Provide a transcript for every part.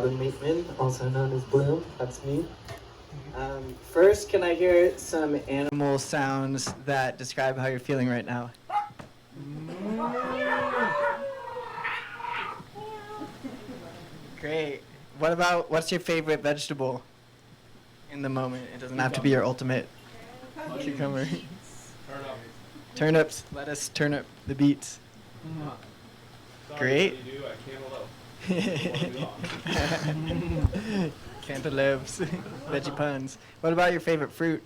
Robin Liepman, also known as Bloom. That's me. First, can I hear some animal sounds that describe how you're feeling right now? Great. What's your favorite vegetable in the moment? It doesn't have to be your ultimate. Cucumber. Turnips, lettuce, turnip, the beets. Great. Cantaloupes, veggie puns. What about your favorite fruit?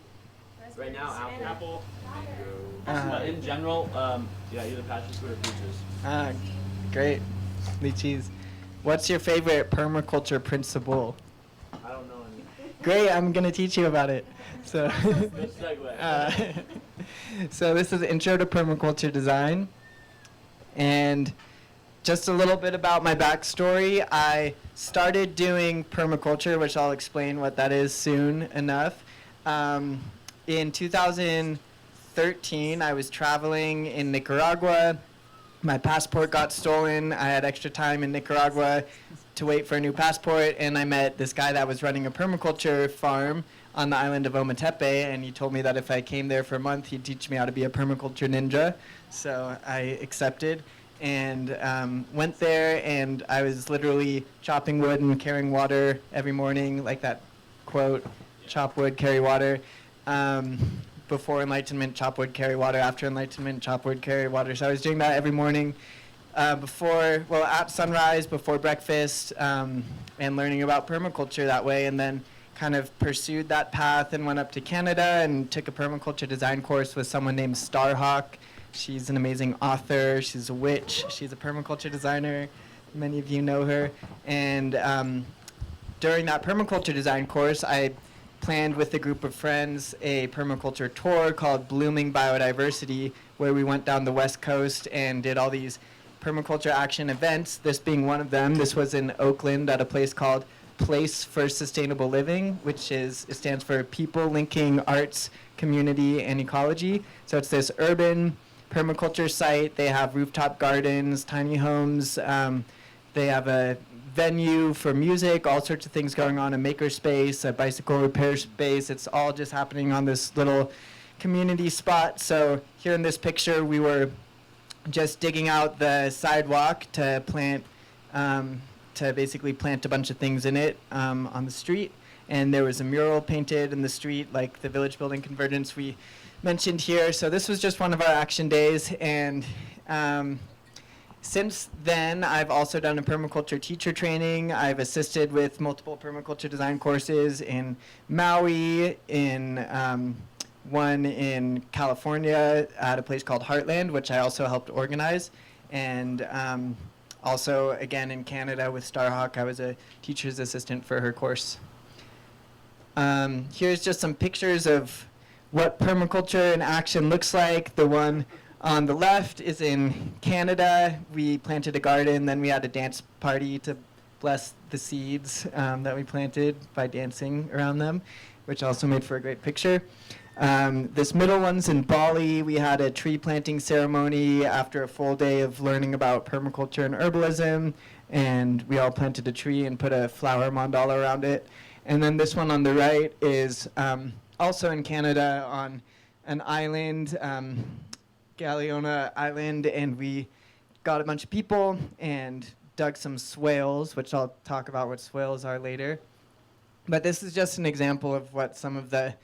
Right now, apple, mango. In general, either passion fruit or peaches. Great. Lychees. What's your favorite permaculture principle? I don't know any. Great, I'm going to teach you about it. So, Good segue. so this is Intro to Permaculture Design. And just a little bit about my backstory. I started doing permaculture, which I'll explain what that is soon enough. In 2013, I was traveling in Nicaragua. My passport got stolen. I had extra time in Nicaragua to wait for a new passport, and I met this guy that was running a permaculture farm on the island of Ometepe, and he told me that if I came there for a month, he'd teach me how to be a permaculture ninja. So I accepted and went there, and I was literally chopping wood and carrying water every morning, like that quote, chop wood, carry water. Before enlightenment, chop wood, carry water. After enlightenment, chop wood, carry water. So I was doing that every morning at sunrise, before breakfast, and learning about permaculture that way, and then kind of pursued that path and went up to Canada and took a permaculture design course with someone named Starhawk. She's an amazing author. She's a witch. She's a permaculture designer. Many of you know her. And during that permaculture design course, I planned with a group of friends a permaculture tour called Blooming Biodiversity, where we went down the West Coast and did all these permaculture action events, this being one of them. This was in Oakland at a place called Place for Sustainable Living, it stands for People Linking Arts, Community, and Ecology. So it's this urban permaculture site. They have rooftop gardens, tiny homes. They have a venue for music, all sorts of things going on, a maker space, a bicycle repair space. It's all just happening on this little community spot. So here in this picture, we were just digging out the sidewalk to basically plant a bunch of things in it on the street. And there was a mural painted in the street, like the village building convergence we mentioned here. So this was just one of our action days. And since then, I've also done a permaculture teacher training. I've assisted with multiple permaculture design courses in Maui, one in California at a place called Heartland, which I also helped organize. And also, again, in Canada with Starhawk, I was a teacher's assistant for her course. Here's just some pictures of what Permaculture and Action looks like. The one on the left is in Canada. We planted a garden, then we had a dance party to bless the seeds that we planted by dancing around them, which also made for a great picture. This middle one's in Bali. We had a tree planting ceremony after a full day of learning about permaculture and herbalism, and we all planted a tree and put a flower mandala around it. And then this one on the right is also in Canada on an island, Galeona Island, and we got a bunch of people and dug some swales, which I'll talk about what swales are later. But this is just an example of what some of the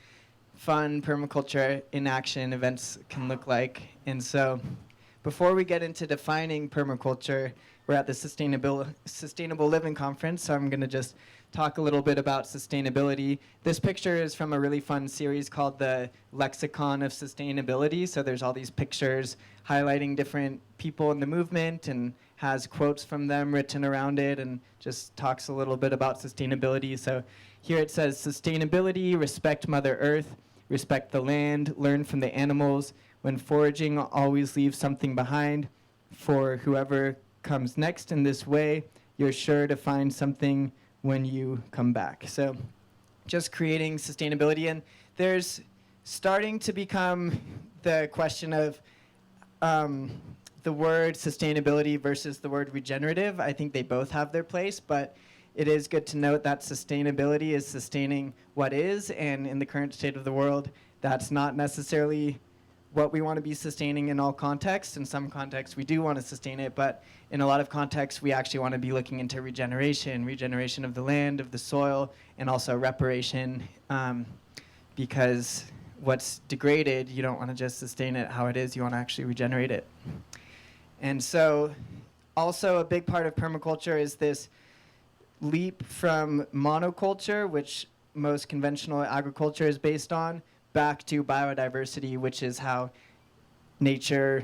fun permaculture in action events can look like. And so before we get into defining permaculture, we're at the Sustainable Living Conference, so I'm going to just talk a little bit about sustainability. This picture is from a really fun series called the Lexicon of Sustainability. So there's all these pictures highlighting different people in the movement and has quotes from them written around it and just talks a little bit about sustainability. So here it says, sustainability, respect Mother Earth, respect the land, learn from the animals. When foraging, always leave something behind. For whoever comes next in this way, you're sure to find something when you come back. So just creating sustainability. And there's starting to become the question of the word sustainability versus the word regenerative. I think they both have their place, but it is good to note that sustainability is sustaining what is, and in the current state of the world, that's not necessarily what we want to be sustaining in all contexts. In some contexts, we do want to sustain it, but in a lot of contexts, we actually want to be looking into regeneration of the land, of the soil, and also reparation, because what's degraded, you don't want to just sustain it how it is, you want to actually regenerate it. And so also a big part of permaculture is this leap from monoculture, which most conventional agriculture is based on, back to biodiversity, which is how nature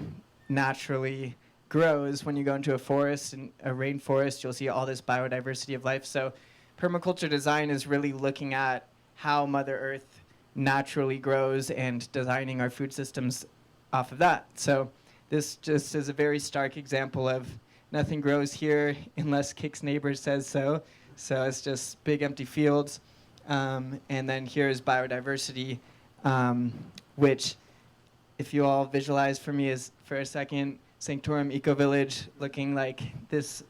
naturally grows. When you go into a forest, and a rainforest, you'll see all this biodiversity of life. So permaculture design is really looking at how Mother Earth naturally grows and designing our food systems off of that. So this just is a very stark example of nothing grows here unless Kick's neighbor says so. So it's just big empty fields. And then here's biodiversity, which, if you all visualize for me is, for a second, Sanctorum Ecovillage looking like this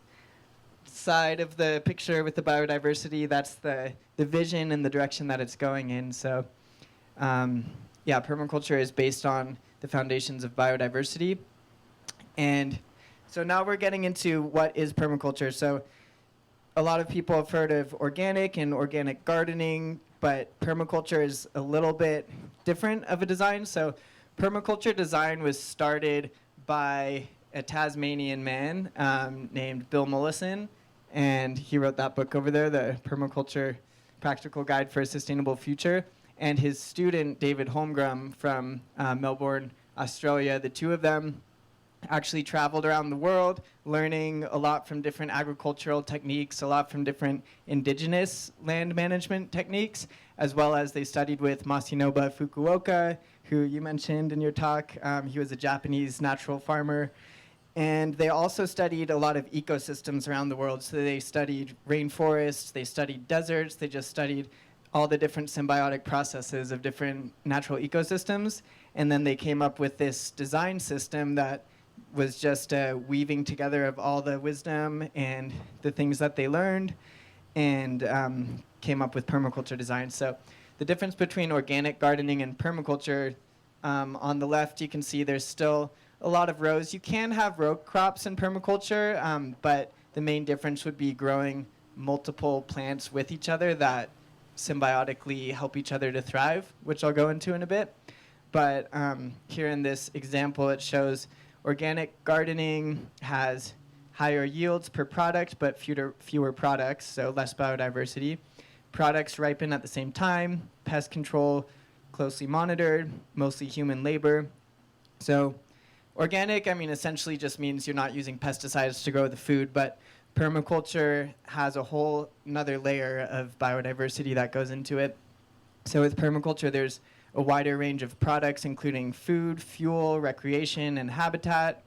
side of the picture with the biodiversity. That's the vision and the direction that it's going in. So yeah, permaculture is based on the foundations of biodiversity. And so now we're getting into what is permaculture. So a lot of people have heard of organic and organic gardening, but permaculture is a little bit different of a design. So permaculture design was started by a Tasmanian man named Bill Mollison, and he wrote that book over there, the Permaculture Practical Guide for a Sustainable Future, and his student, David Holmgren from Melbourne, Australia. The two of them actually traveled around the world, learning a lot from different agricultural techniques, a lot from different indigenous land management techniques, as well as they studied with Masanobu Fukuoka, who you mentioned in your talk. He was a Japanese natural farmer. And they also studied a lot of ecosystems around the world. So they studied rainforests, they studied deserts, they just studied all the different symbiotic processes of different natural ecosystems. And then they came up with this design system that was just a weaving together of all the wisdom and the things that they learned, and came up with permaculture design. So the difference between organic gardening and permaculture, on the left you can see there's still a lot of rows. You can have row crops in permaculture, but the main difference would be growing multiple plants with each other that symbiotically help each other to thrive, which I'll go into in a bit. But here in this example, it shows organic gardening has higher yields per product, but fewer products, so less biodiversity. Products ripen at the same time, pest control closely monitored, mostly human labor. So organic, I mean, essentially just means you're not using pesticides to grow the food, but permaculture has a whole another layer of biodiversity that goes into it. So with permaculture, there's a wider range of products, including food, fuel, recreation, and habitat.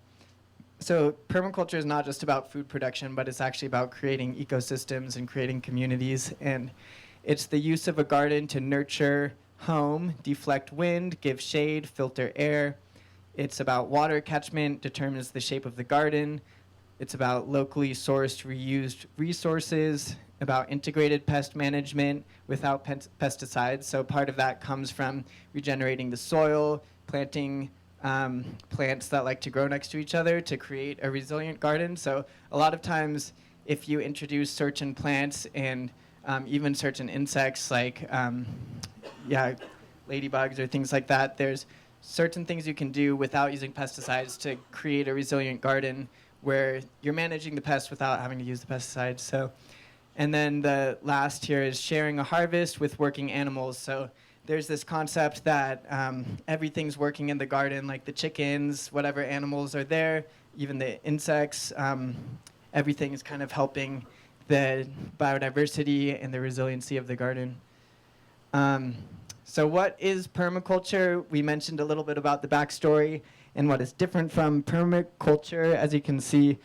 So permaculture is not just about food production, but it's actually about creating ecosystems and creating communities. And it's the use of a garden to nurture home, deflect wind, give shade, filter air. It's about water catchment, determines the shape of the garden. It's about locally sourced, reused resources, about integrated pest management without pesticides. So part of that comes from regenerating the soil, planting plants that like to grow next to each other to create a resilient garden. So a lot of times if you introduce certain plants and even certain insects like ladybugs or things like that, there's certain things you can do without using pesticides to create a resilient garden where you're managing the pests without having to use the pesticides. So, and then the last here is sharing a harvest with working animals. So there's this concept that everything's working in the garden, like the chickens, whatever animals are there, even the insects, everything is kind of helping the biodiversity and the resiliency of the garden. So what is permaculture? We mentioned a little bit about the backstory and what is different from permaculture. As you can see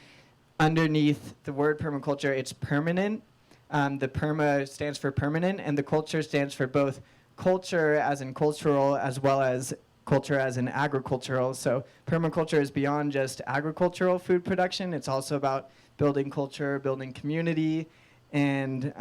underneath the word permaculture, it's permanent. The perma stands for permanent, and the culture stands for both culture as in cultural as well as culture as in agricultural. So permaculture is beyond just agricultural food production. It's also about building culture, building community, And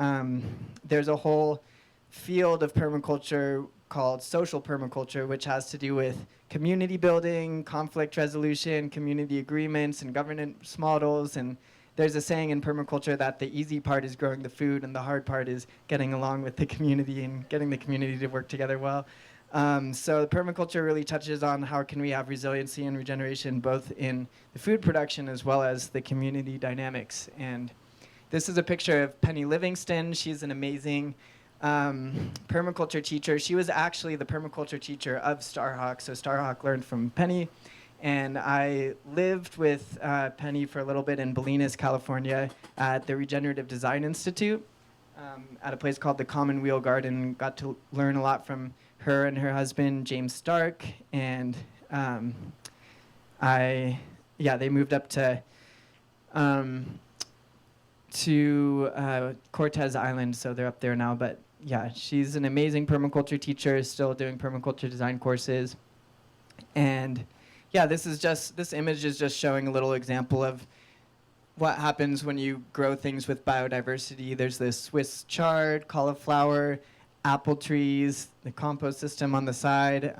there's a whole field of permaculture called social permaculture, which has to do with community building, conflict resolution, community agreements, and governance models. And there's a saying in permaculture that the easy part is growing the food and the hard part is getting along with the community and getting the community to work together well. So permaculture really touches on how can we have resiliency and regeneration both in the food production as well as the community dynamics. And this is a picture of Penny Livingston. She's an amazing permaculture teacher. She was actually the permaculture teacher of Starhawk. So Starhawk learned from Penny. And I lived with Penny for a little bit in Bolinas, California at the Regenerative Design Institute at a place called the Keyhole Garden. Got to learn a lot from her and her husband, James Stark. And they moved up to Cortez Island, so they're up there now. But yeah, she's an amazing permaculture teacher, still doing permaculture design courses. And yeah, this image is just showing a little example of what happens when you grow things with biodiversity. There's this Swiss chard, cauliflower, apple trees, the compost system on the side.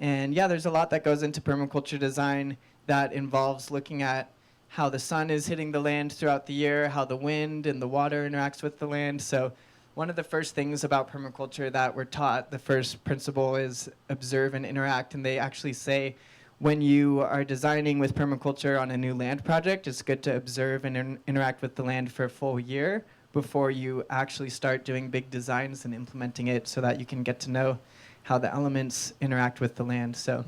And yeah, there's a lot that goes into permaculture design that involves looking at how the sun is hitting the land throughout the year, how the wind and the water interacts with the land. So one of the first things about permaculture that we're taught, the first principle is observe and interact. And they actually say when you are designing with permaculture on a new land project, it's good to observe and interact with the land for a full year before you actually start doing big designs and implementing it so that you can get to know how the elements interact with the land. So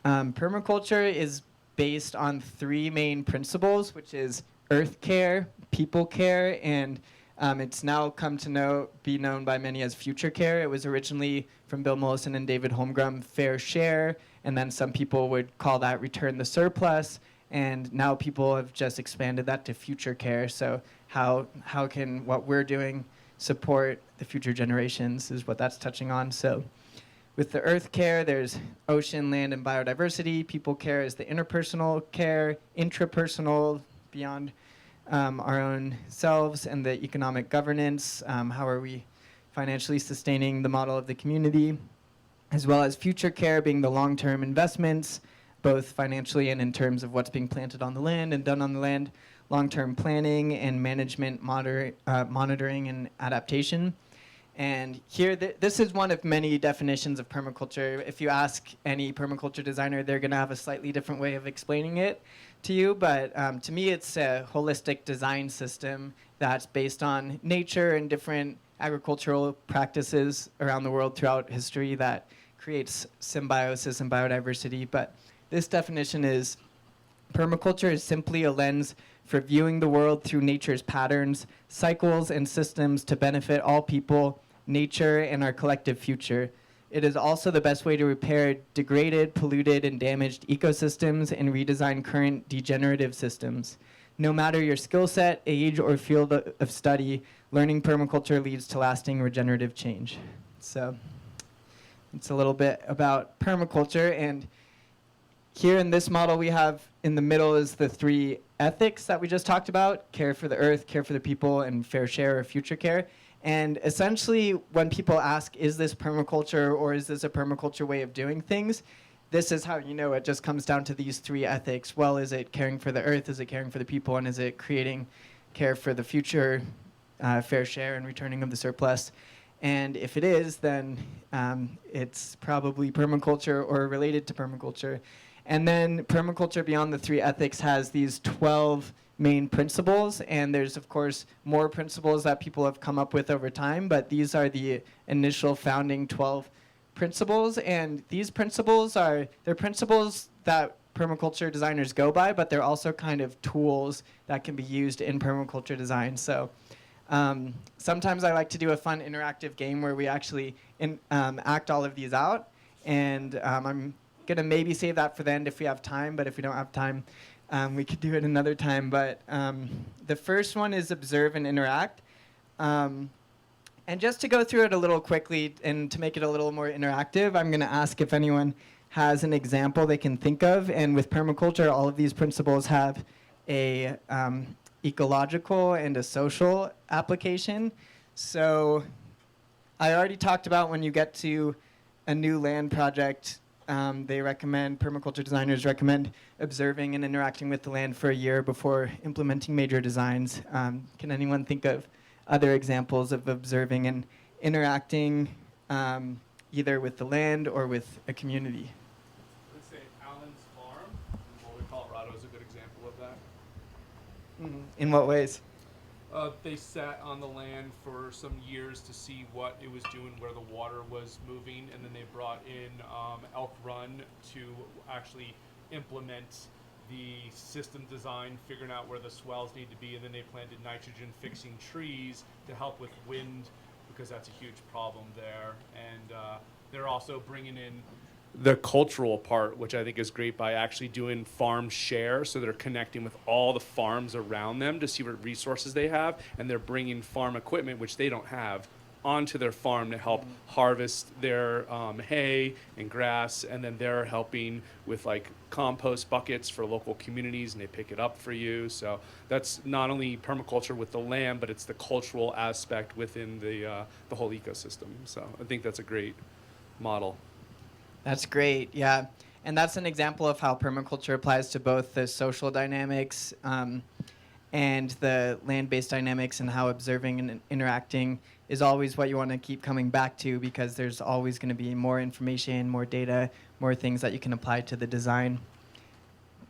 permaculture is based on three main principles, which is earth care, people care, and it's now come to be known by many as future care. It was originally from Bill Mollison and David Holmgren, fair share, and then some people would call that return the surplus, and now people have just expanded that to future care. So how can what we're doing support the future generations is what that's touching on. So with the earth care, there's ocean, land, and biodiversity. People care is the interpersonal care, intrapersonal, beyond our own selves, and the economic governance. How are we financially sustaining the model of the community, as well as future care being the long-term investments, both financially and in terms of what's being planted on the land and done on the land, long-term planning and management, monitoring and adaptation. And here, this is one of many definitions of permaculture. If you ask any permaculture designer, they're going to have a slightly different way of explaining it to you. But to me, it's a holistic design system that's based on nature and different agricultural practices around the world throughout history that creates symbiosis and biodiversity. But this definition is permaculture is simply a lens for viewing the world through nature's patterns, cycles, and systems to benefit all people, nature, and our collective future. It is also the best way to repair degraded, polluted, and damaged ecosystems and redesign current degenerative systems. No matter your skill set, age, or field of study, learning permaculture leads to lasting regenerative change. So it's a little bit about permaculture. And here in this model we have in the middle is the three ethics that we just talked about: care for the earth, care for the people, and fair share or future care. And essentially when people ask, is this permaculture or is this a permaculture way of doing things, this is how you know it just comes down to these three ethics. Well, is it caring for the earth, is it caring for the people, and is it creating care for the future, fair share and returning of the surplus? And if it is, then it's probably permaculture or related to permaculture. And then permaculture beyond the three ethics has these 12 main principles, and there's of course more principles that people have come up with over time, but these are the initial founding 12 principles. And these principles they're principles that permaculture designers go by, but they're also kind of tools that can be used in permaculture design. So sometimes I like to do a fun interactive game where we actually act all of these out, and I'm gonna maybe save that for the end if we have time, but if we don't have time, we could do it another time. But the first one is observe and interact. And just to go through it a little quickly and to make it a little more interactive, I'm gonna ask if anyone has an example they can think of. And with permaculture, all of these principles have a ecological and a social application. So I already talked about when you get to a new land project, permaculture designers recommend observing and interacting with the land for a year before implementing major designs. Can anyone think of other examples of observing and interacting either with the land or with a community? Let's say Allen's Farm in Boulder, Colorado is a good example of that. In what ways? They sat on the land for some years to see what it was doing, where the water was moving, and then they brought in Elk Run to actually implement the system design, figuring out where the swales need to be, and then they planted nitrogen fixing trees to help with wind, because that's a huge problem there. And they're also bringing in the cultural part, which I think is great, by actually doing farm share. So they're connecting with all the farms around them to see what resources they have, and they're bringing farm equipment, which they don't have, onto their farm to help harvest their hay and grass, and then they're helping with like compost buckets for local communities, and they pick it up for you. So that's not only permaculture with the land, but it's the cultural aspect within the whole ecosystem. So I think that's a great model. That's great, yeah. And that's an example of how permaculture applies to both the social dynamics and the land-based dynamics, and how observing and interacting is always what you want to keep coming back to, because there's always going to be more information, more data, more things that you can apply to the design.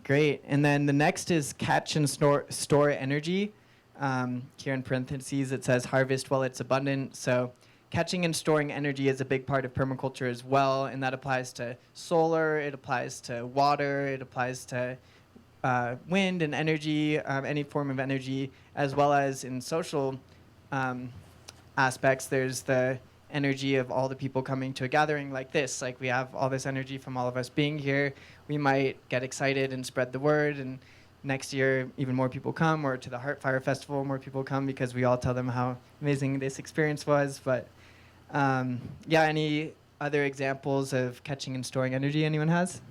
Great. And then the next is catch and store energy. Here in parentheses it says harvest while it's abundant. So catching and storing energy is a big part of permaculture as well, and that applies to solar, it applies to water, it applies to wind and energy, any form of energy, as well as in social aspects. There's the energy of all the people coming to a gathering like this. Like, we have all this energy from all of us being here. We might get excited and spread the word, and next year even more people come, or to the HeartFire festival more people come, because we all tell them how amazing this experience was. But yeah, any other examples of catching and storing energy anyone has?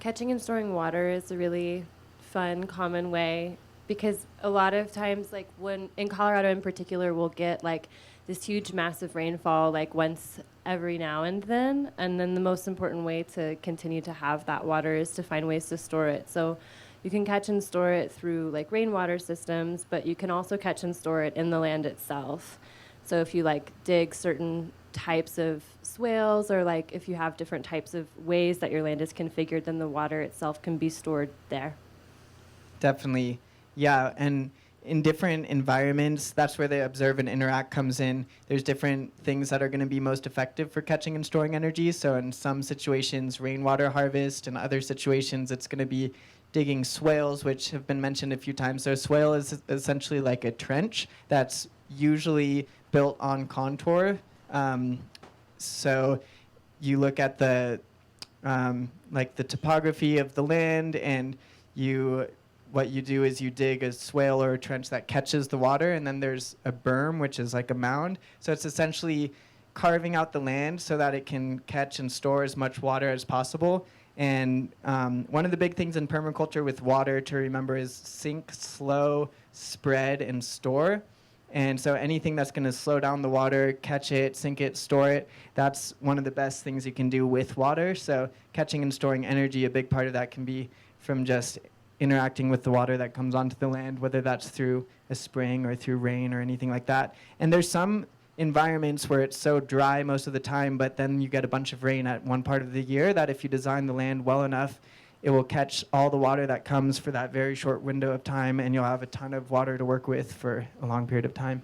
Catching and storing water is a really fun, common way, because a lot of times, like when in Colorado in particular, we'll get like this huge, massive rainfall like once every now and then the most important way to continue to have that water is to find ways to store it. So you can catch and store it through like rainwater systems, but you can also catch and store it in the land itself. So if you like dig certain types of swales, or like if you have different types of ways that your land is configured, then the water itself can be stored there. Definitely. Yeah, and in different environments, that's where the observe and interact comes in. There's different things that are going to be most effective for catching and storing energy. So in some situations, rainwater harvest. In other situations, it's going to be digging swales, which have been mentioned a few times. So a swale is essentially like a trench that's usually built on contour. So you look at the like the topography of the land, and what you do is you dig a swale or a trench that catches the water, and then there's a berm, which is like a mound. So it's essentially carving out the land so that it can catch and store as much water as possible. And one of the big things in permaculture with water to remember is sink, slow, spread, and store. And so anything that's going to slow down the water, catch it, sink it, store it, that's one of the best things you can do with water. So catching and storing energy, a big part of that can be from just interacting with the water that comes onto the land, whether that's through a spring or through rain or anything like that. And there's some environments where it's so dry most of the time, but then you get a bunch of rain at one part of the year, that if you design the land well enough, it will catch all the water that comes for that very short window of time, and you'll have a ton of water to work with for a long period of time.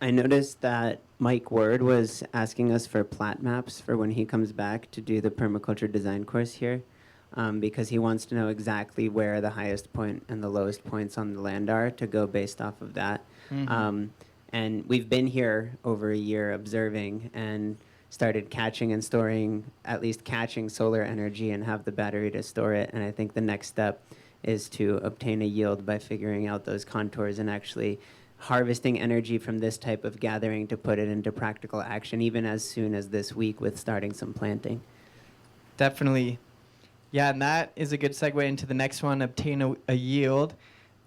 I noticed that Mike Word was asking us for plat maps for when he comes back to do the permaculture design course here, because he wants to know exactly where the highest point and the lowest points on the land are to go based off of that. Mm-hmm. And we've been here over a year observing and started catching and storing, at least catching solar energy and have the battery to store it. And I think the next step is to obtain a yield by figuring out those contours and actually harvesting energy from this type of gathering to put it into practical action, even as soon as this week with starting some planting. Definitely. Yeah, and that is a good segue into the next one, obtain a yield,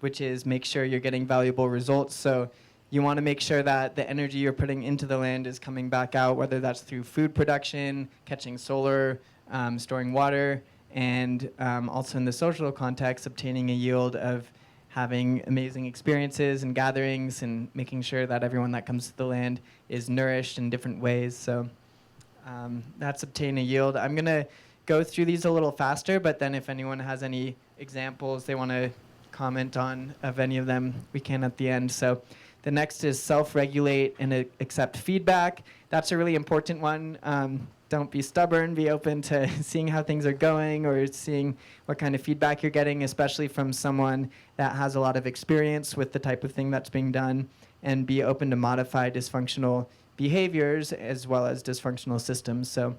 which is make sure you're getting valuable results. So you want to make sure that the energy you're putting into the land is coming back out, whether that's through food production, catching solar, storing water, and also in the social context, obtaining a yield of having amazing experiences and gatherings and making sure that everyone that comes to the land is nourished in different ways. So that's obtain a yield. I'm going to go through these a little faster, but then if anyone has any examples they want to comment on of any of them, we can at the end. So the next is self-regulate and accept feedback. That's a really important one. Don't be stubborn. Be open to seeing how things are going or seeing what kind of feedback you're getting, especially from someone that has a lot of experience with the type of thing that's being done, and be open to modify dysfunctional behaviors as well as dysfunctional systems. So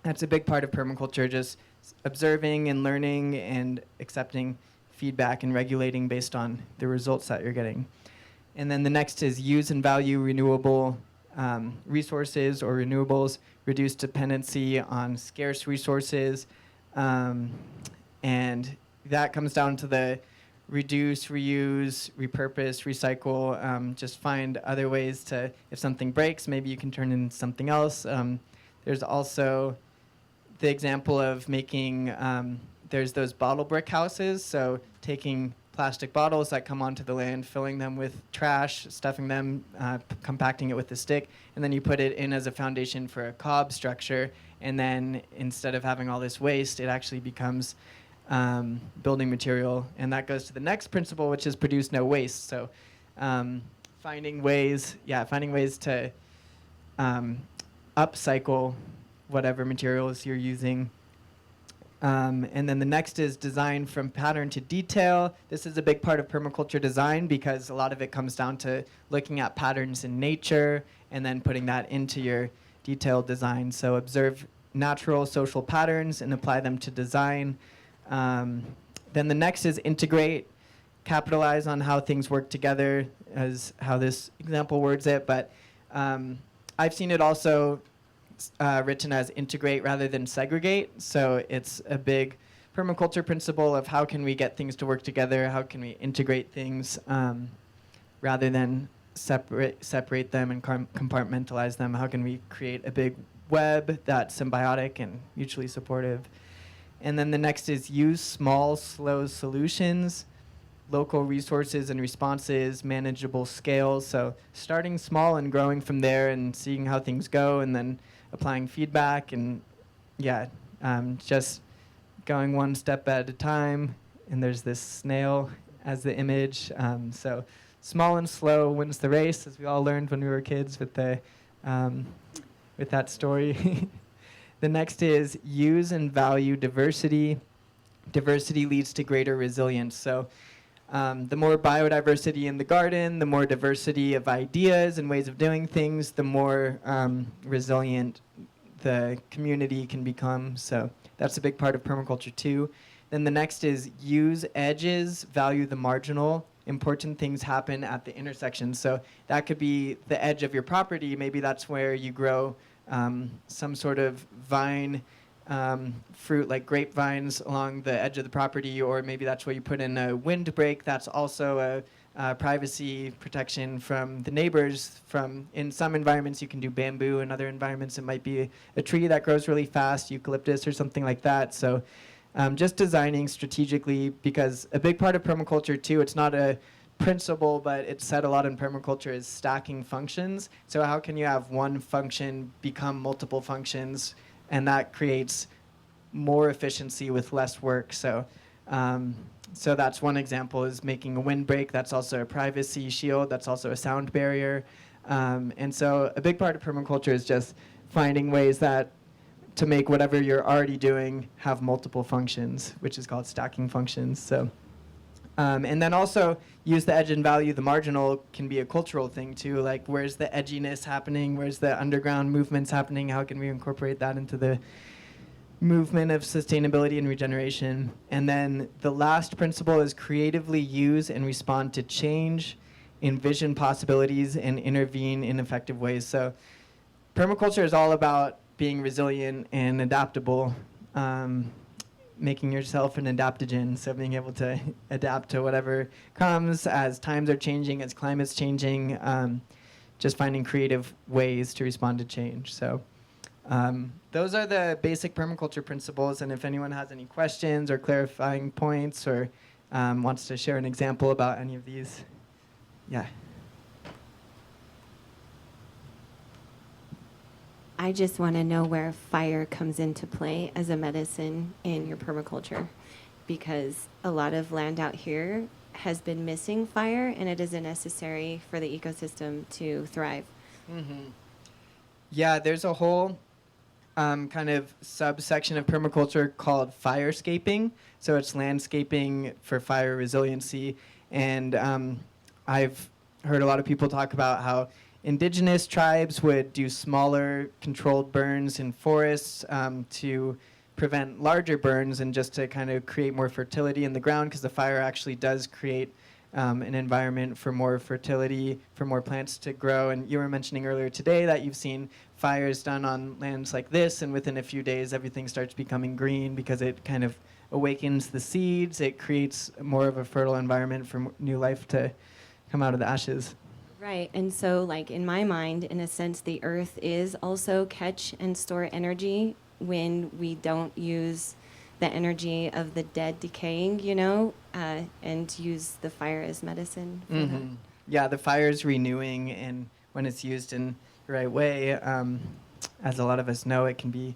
that's a big part of permaculture, just observing and learning and accepting feedback and regulating based on the results that you're getting. And then the next is use and value renewable resources or renewables, reduce dependency on scarce resources, and that comes down to the reduce, reuse, repurpose, recycle, just find other ways to, if something breaks, maybe you can turn it into something else. There's also the example of making, there's those bottle brick houses, so taking plastic bottles that come onto the land, filling them with trash, stuffing them, compacting it with a stick, and then you put it in as a foundation for a cob structure, and then instead of having all this waste, it actually becomes building material. And that goes to the next principle, which is produce no waste. So finding ways to upcycle whatever materials you're using. And then the next is design from pattern to detail. This is a big part of permaculture design because a lot of it comes down to looking at patterns in nature and then putting that into your detailed design. So observe natural social patterns and apply them to design. Then the next is integrate, capitalize on how things work together, as how this example words it. But I've seen it also written as integrate rather than segregate. So it's a big permaculture principle of how can we get things to work together, how can we integrate things rather than separate them and compartmentalize them. How can we create a big web that's symbiotic and mutually supportive? And then the next is use small, slow solutions, local resources and responses, manageable scales. So starting small and growing from there and seeing how things go, and then applying feedback, and just going one step at a time. And there's this snail as the image. So small and slow wins the race, as we all learned when we were kids with the with that story. The next is use and value diversity. Diversity leads to greater resilience. So the more biodiversity in the garden, the more diversity of ideas and ways of doing things, the more resilient the community can become. So that's a big part of permaculture too. Then the next is use edges, value the marginal. Important things happen at the intersection. So that could be the edge of your property. Maybe that's where you grow some sort of vine, fruit like grapevines along the edge of the property, or maybe that's where you put in a windbreak. That's also a privacy protection from the neighbors. In some environments you can do bamboo, in other environments it might be a tree that grows really fast, eucalyptus or something like that. So just designing strategically, because a big part of permaculture too, it's not a principle, but it's said a lot in permaculture, is stacking functions. So how can you have one function become multiple functions, and that creates more efficiency with less work. So so that's one example, is making a windbreak. That's also a privacy shield. That's also a sound barrier. And so a big part of permaculture is just finding ways that to make whatever you're already doing have multiple functions, which is called stacking functions. So and then also use the edge and value the marginal can be a cultural thing too. Like, where's the edginess happening? Where's the underground movements happening? How can we incorporate that into the movement of sustainability and regeneration? And then the last principle is creatively use and respond to change. envision possibilities and intervene in effective ways. So permaculture is all about being resilient and adaptable, making yourself an adaptogen, so being able to adapt to whatever comes as times are changing, as climate's changing, just finding creative ways to respond to change. So those are the basic permaculture principles, and if anyone has any questions or clarifying points or wants to share an example about any of these, yeah. I just want to know where fire comes into play as a medicine in your permaculture, because a lot of land out here has been missing fire, and it is necessary for the ecosystem to thrive. Mm-hmm. Yeah, there's a whole kind of subsection of permaculture called firescaping. So it's landscaping for fire resiliency. And I've heard a lot of people talk about how indigenous tribes would do smaller controlled burns in forests to prevent larger burns and just to kind of create more fertility in the ground, because the fire actually does create an environment for more fertility, for more plants to grow. And you were mentioning earlier today that you've seen fires done on lands like this, and within a few days everything starts becoming green because it kind of awakens the seeds. It creates more of a fertile environment for new life to come out of the ashes. Right, and so like in my mind, in a sense, the earth is also catch and store energy when we don't use the energy of the dead decaying, you know, and use the fire as medicine for that. Yeah, the fire is renewing, and when it's used in the right way, as a lot of us know, it can be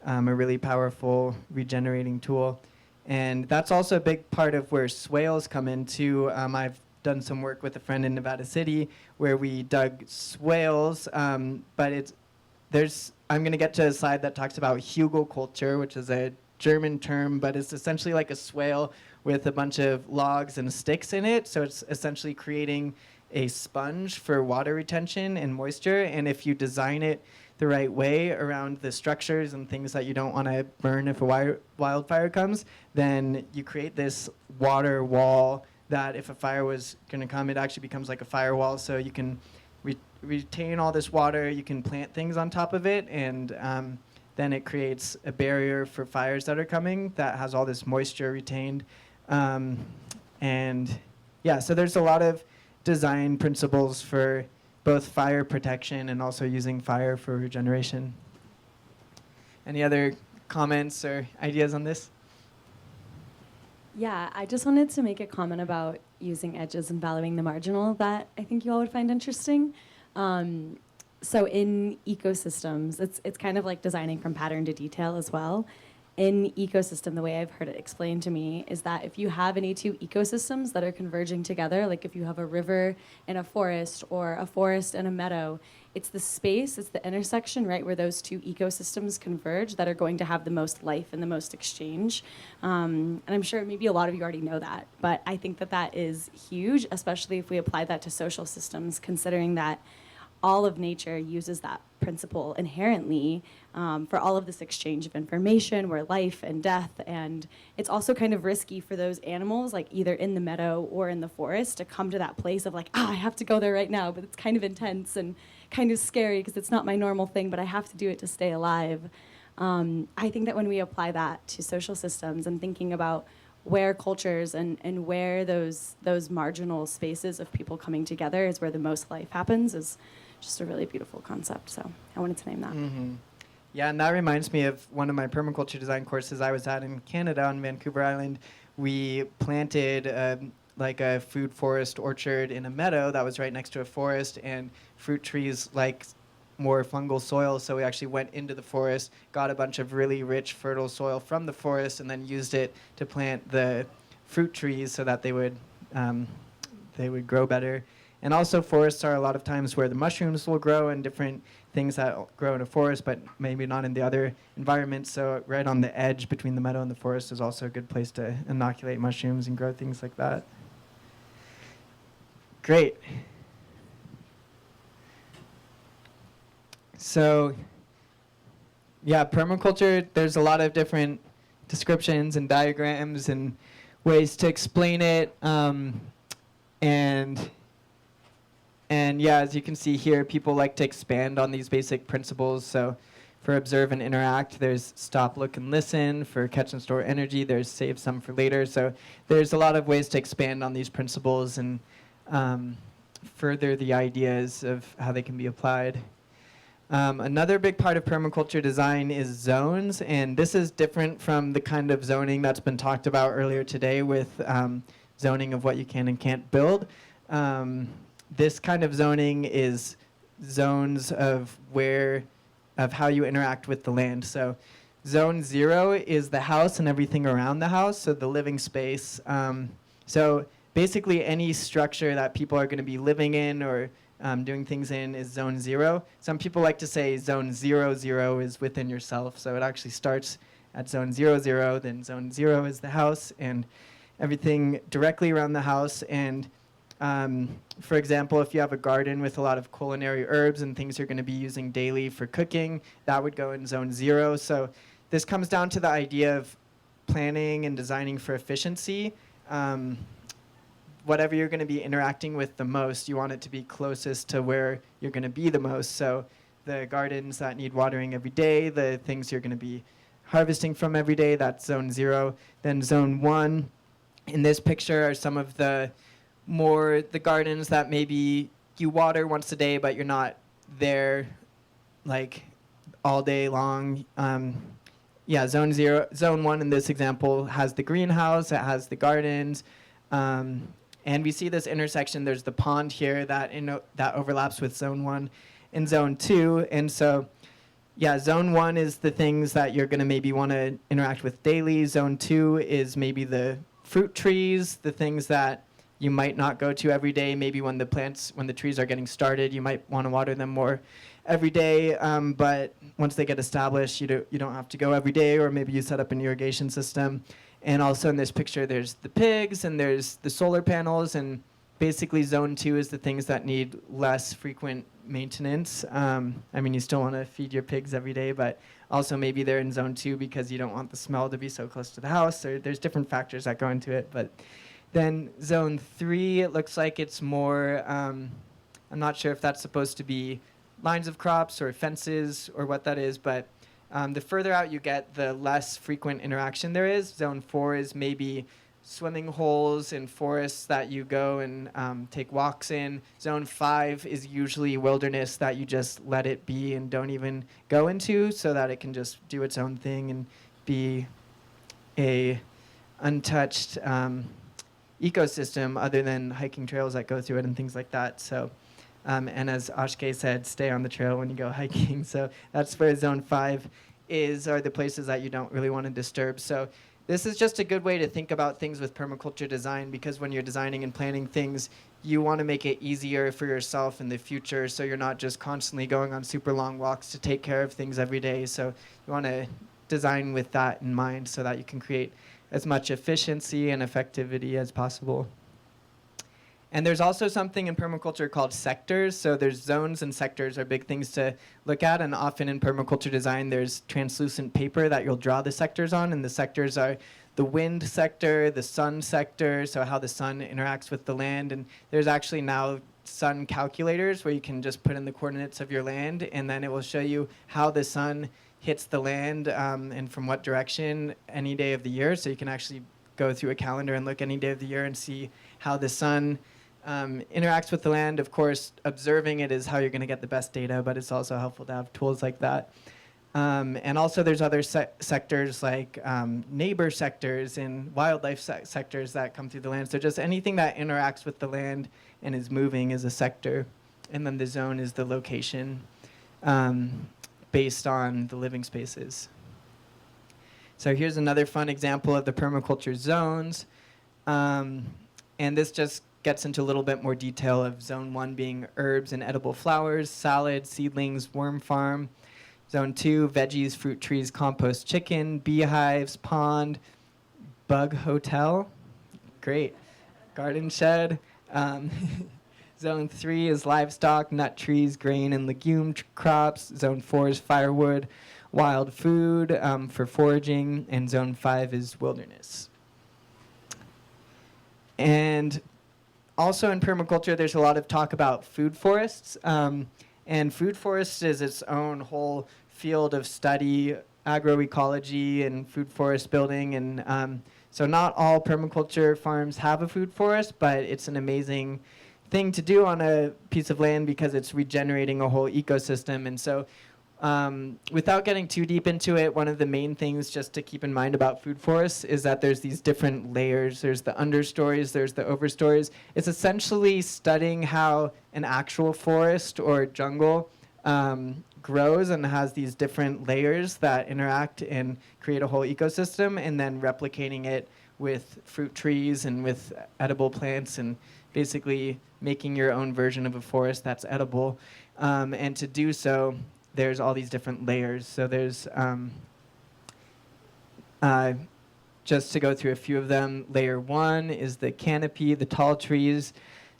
a really powerful regenerating tool. And that's also a big part of where swales come into. I've done some work with a friend in Nevada City where we dug swales, but I'm going to get to a slide that talks about Hugo Culture, which is a German term, but it's essentially like a swale with a bunch of logs and sticks in it. So it's essentially creating a sponge for water retention and moisture. And if you design it the right way around the structures and things that you don't want to burn if a wildfire comes, then you create this water wall that if a fire was going to come, it actually becomes like a firewall. So you can retain all this water, you can plant things on top of it, and then it creates a barrier for fires that are coming that has all this moisture retained. And yeah, so there's a lot of design principles for both fire protection and also using fire for regeneration. Any other comments or ideas on this? Yeah, I just wanted to make a comment about using edges and valuing the marginal that I think you all would find interesting. So in ecosystems, it's kind of like designing from pattern to detail as well. In ecosystem, the way I've heard it explained to me is that if you have any two ecosystems that are converging together, like if you have a river and a forest or a forest and a meadow, it's the space, it's the intersection, right, where those two ecosystems converge that are going to have the most life and the most exchange. And I'm sure maybe a lot of you already know that, but I think that that is huge, especially if we apply that to social systems, considering that all of nature uses that principle inherently for all of this exchange of information, where life and death, and it's also kind of risky for those animals, like either in the meadow or in the forest, to come to that place of like, I have to go there right now, but it's kind of intense and kind of scary because it's not my normal thing, but I have to do it to stay alive. I think that when we apply that to social systems and thinking about where cultures and where those marginal spaces of people coming together is where the most life happens is just a really beautiful concept. So I wanted to name that. Mm-hmm. Yeah, and that reminds me of one of my permaculture design courses I was at in Canada on Vancouver Island. We planted like a food forest orchard in a meadow that was right next to a forest, and fruit trees like more fungal soil. So we actually went into the forest, got a bunch of really rich, fertile soil from the forest, and then used it to plant the fruit trees so that they would grow better. And also forests are a lot of times where the mushrooms will grow and different things that grow in a forest, but maybe not in the other environments. So right on the edge between the meadow and the forest is also a good place to inoculate mushrooms and grow things like that. Great. So yeah, permaculture, there's a lot of different descriptions and diagrams and ways to explain it. And And yeah, as you can see here, people like to expand on these basic principles. So for observe and interact, there's stop, look, and listen. For catch and store energy, there's save some for later. So there's a lot of ways to expand on these principles and further the ideas of how they can be applied. Another big part of permaculture design is zones, and this is different from the kind of zoning that's been talked about earlier today with zoning of what you can and can't build. This kind of zoning is zones of how you interact with the land. So zone 0 is the house and everything around the house, so the living space. So basically any structure that people are going to be living in or doing things in is zone 0. Some people like to say zone 0, 0 is within yourself. So it actually starts at zone 0, 0, then zone 0 is the house and everything directly around the house. And for example, if you have a garden with a lot of culinary herbs and things you're going to be using daily for cooking, that would go in zone 0. So this comes down to the idea of planning and designing for efficiency. Whatever you're going to be interacting with the most, you want it to be closest to where you're going to be the most. So the gardens that need watering every day, the things you're going to be harvesting from every day, that's zone 0. Then zone 1, in this picture are some of the gardens that maybe you water once a day, but you're not there like all day long. Zone 0, zone 1 in this example has the greenhouse, it has the gardens, and we see this intersection. There's the pond here that overlaps with zone 1 and zone 2, and so zone 1 is the things that you're going to maybe want to interact with daily. Zone 2 is maybe the fruit trees, the things that you might not go to every day. Maybe when the trees are getting started, you might want to water them more every day. But once they get established, you don't have to go every day, or maybe you set up an irrigation system. And also in this picture, there's the pigs and there's the solar panels. And basically zone 2 is the things that need less frequent maintenance. You still want to feed your pigs every day, but also maybe they're in zone 2 because you don't want the smell to be so close to the house. Or there's different factors that go into it. But then zone 3, it looks like it's more, I'm not sure if that's supposed to be lines of crops or fences or what that is, but the further out you get, the less frequent interaction there is. Zone 4 is maybe swimming holes in forests that you go and take walks in. Zone 5 is usually wilderness that you just let it be and don't even go into, so that it can just do its own thing and be a untouched ecosystem other than hiking trails that go through it and things like that. So, and as Ashke said, stay on the trail when you go hiking. So that's where zone 5 are the places that you don't really want to disturb. So this is just a good way to think about things with permaculture design, because when you're designing and planning things, you want to make it easier for yourself in the future, so you're not just constantly going on super long walks to take care of things every day. So you want to design with that in mind so that you can create as much efficiency and effectivity as possible. And there's also something in permaculture called sectors. So there's zones, and sectors are big things to look at. And often in permaculture design, there's translucent paper that you'll draw the sectors on. And the sectors are the wind sector, the sun sector, so how the sun interacts with the land. And there's actually now sun calculators where you can just put in the coordinates of your land, and then it will show you how the sun hits the land and from what direction any day of the year. So you can actually go through a calendar and look any day of the year and see how the sun interacts with the land. Of course, observing it is how you're going to get the best data, but it's also helpful to have tools like that. And also there's other sectors like neighbor sectors and wildlife sectors that come through the land. So just anything that interacts with the land and is moving is a sector. And then the zone is the location based on the living spaces. So here's another fun example of the permaculture zones. And this just gets into a little bit more detail of zone 1 being herbs and edible flowers, salads, seedlings, worm farm. Zone 2, veggies, fruit trees, compost, chicken, beehives, pond, bug hotel. Great. Garden shed. Zone 3 is livestock, nut trees, grain, and legume crops. Zone 4 is firewood, wild food for foraging. And Zone 5 is wilderness. And also in permaculture, there's a lot of talk about food forests. And food forest is its own whole field of study, agroecology and food forest building. And so not all permaculture farms have a food forest, but it's an amazing thing to do on a piece of land because it's regenerating a whole ecosystem. And so without getting too deep into it, one of the main things just to keep in mind about food forests is that there's these different layers. There's the understories, there's the overstories. It's essentially studying how an actual forest or jungle grows and has these different layers that interact and create a whole ecosystem, and then replicating it with fruit trees and with edible plants, and basically making your own version of a forest that's edible. And to do so, there's all these different layers. So there's, just to go through a few of them, layer 1 is the canopy, the tall trees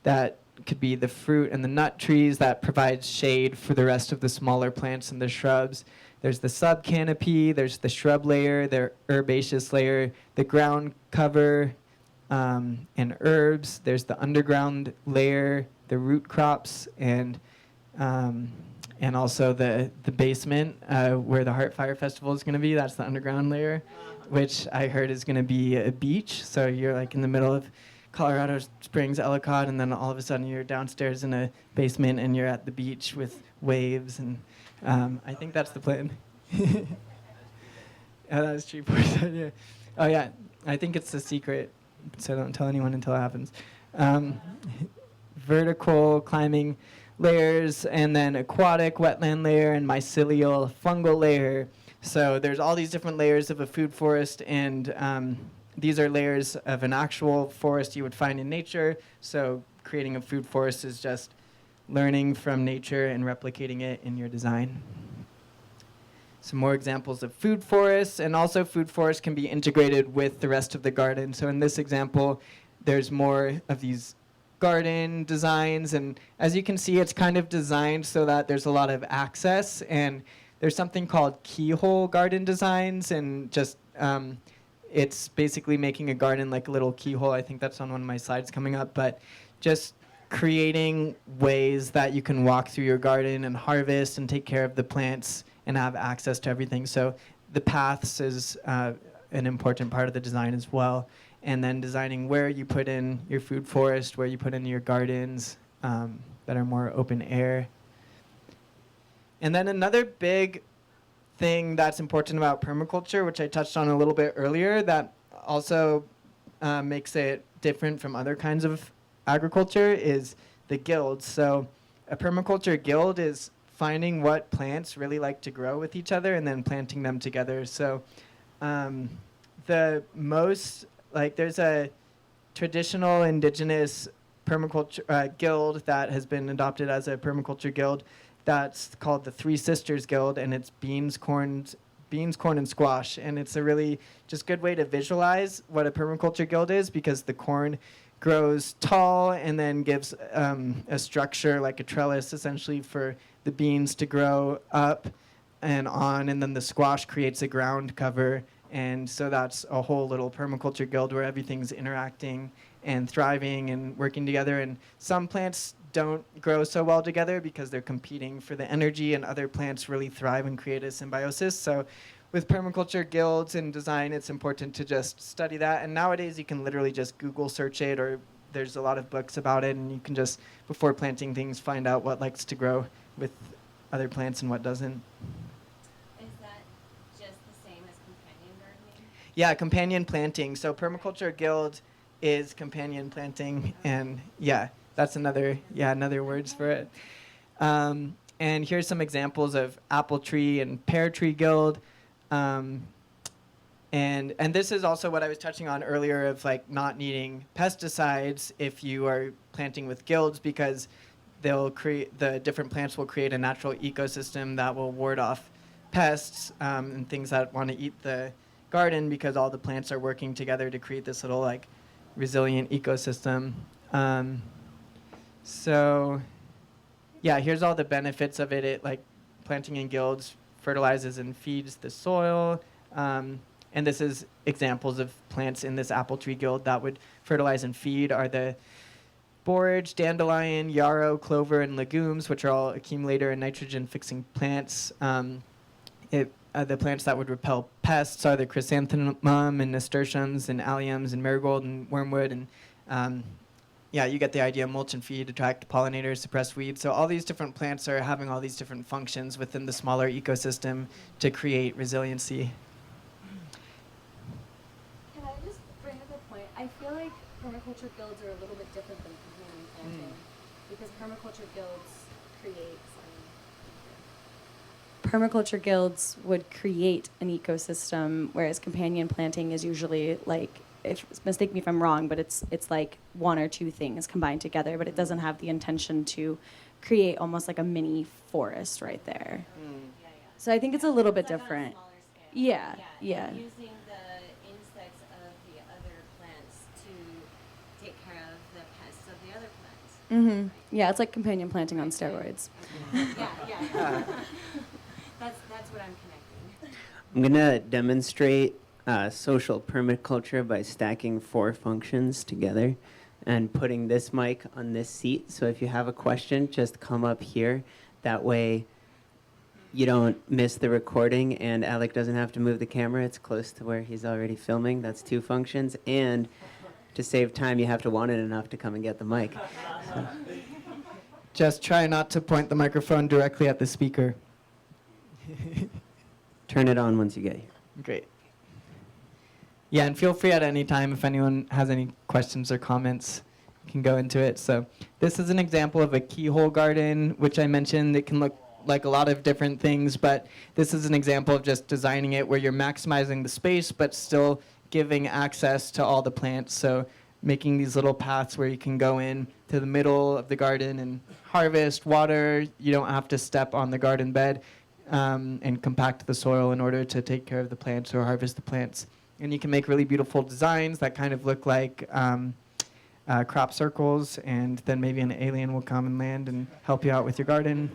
that could be the fruit and the nut trees that provide shade for the rest of the smaller plants and the shrubs. There's the sub-canopy, there's the shrub layer, the herbaceous layer, the ground cover and herbs. There's the underground layer, the root crops, and also the basement where the HeartFire Festival is going to be. That's the underground layer, which I heard is going to be a beach. So you're like in the middle of Colorado Springs, Ellicott, and then all of a sudden you're downstairs in a basement and you're at the beach with waves. And I think that's the plan. Oh, that was cheap. Yeah. Oh, yeah. I think it's the secret, so don't tell anyone until it happens. Vertical climbing layers, and then aquatic wetland layer and mycelial fungal layer. So there's all these different layers of a food forest, and these are layers of an actual forest you would find in nature. So creating a food forest is just learning from nature and replicating it in your design. Some more examples of food forests, and also food forests can be integrated with the rest of the garden. So in this example, there's more of these garden designs, and as you can see, it's kind of designed so that there's a lot of access, and there's something called Keyhole Garden designs, and just it's basically making a garden like a little keyhole. I think that's on one of my slides coming up, but just creating ways that you can walk through your garden and harvest and take care of the plants and have access to everything. So the paths is an important part of the design as well. And then designing where you put in your food forest, where you put in your gardens that are more open air. And then another big thing that's important about permaculture, which I touched on a little bit earlier, that also makes it different from other kinds of agriculture, is the guilds. So a permaculture guild is finding what plants really like to grow with each other and then planting them together. So the most, like, there's a traditional indigenous permaculture guild that has been adopted as a permaculture guild that's called the Three Sisters Guild, and it's beans, corn, and squash. And it's a really just good way to visualize what a permaculture guild is, because the corn grows tall and then gives a structure like a trellis essentially for the beans to grow up and on, and then the squash creates a ground cover. And so that's a whole little permaculture guild where everything's interacting and thriving and working together. And some plants don't grow so well together because they're competing for the energy, and other plants really thrive and create a symbiosis. So with permaculture guilds and design, it's important to just study that. And nowadays you can literally just Google search it, or there's a lot of books about it, and you can just, before planting things, find out what likes to grow with other plants and what doesn't. Is that just the same as companion gardening? Yeah, companion planting. So permaculture guild is companion planting, and yeah, that's another words for it. And here's some examples of apple tree and pear tree guild. And this is also what I was touching on earlier of like not needing pesticides if you are planting with guilds, because the different plants will create a natural ecosystem that will ward off pests and things that want to eat the garden, because all the plants are working together to create this little like resilient ecosystem. So yeah, here's all the benefits of it. It like planting in guilds fertilizes and feeds the soil. And this is examples of plants in this apple tree guild that would fertilize and feed are the borage, dandelion, yarrow, clover, and legumes, which are all accumulator and nitrogen-fixing plants. The plants that would repel pests are the chrysanthemum and nasturtiums and alliums and marigold and wormwood. And yeah, you get the idea. Mulch and feed, attract pollinators, suppress weeds. So all these different plants are having all these different functions within the smaller ecosystem to create resiliency. Can I just bring up a point? I feel like permaculture guilds are a little bit different than companion planting because permaculture guilds create. Permaculture guilds would create an ecosystem, whereas companion planting is usually like, if mistake me if I'm wrong, but it's like one or two things combined together, but it doesn't have the intention to create almost like a mini forest right there. So I think it's a little bit different. Yeah. Using the insects of the other plants to take care of the pests of the other plants. Yeah, it's like companion planting on steroids. Yeah. That's what I'm connecting. I'm going to demonstrate social permaculture by stacking 4 functions together and putting this mic on this seat. So if you have a question, just come up here. That way you don't miss the recording and Alec doesn't have to move the camera. It's close to where he's already filming. That's 2 functions. And to save time, you have to want it enough to come and get the mic. So. Just try not to point the microphone directly at the speaker. Turn it on once you get here. Great. Yeah, and feel free at any time if anyone has any questions or comments, you can go into it. So this is an example of a keyhole garden, which I mentioned. It can look like a lot of different things, but this is an example of just designing it where you're maximizing the space, but still giving access to all the plants. So making these little paths where you can go in to the middle of the garden and harvest, water. You don't have to step on the garden bed. And compact the soil in order to take care of the plants or harvest the plants. And you can make really beautiful designs that kind of look like crop circles, and then maybe an alien will come and land and help you out with your garden.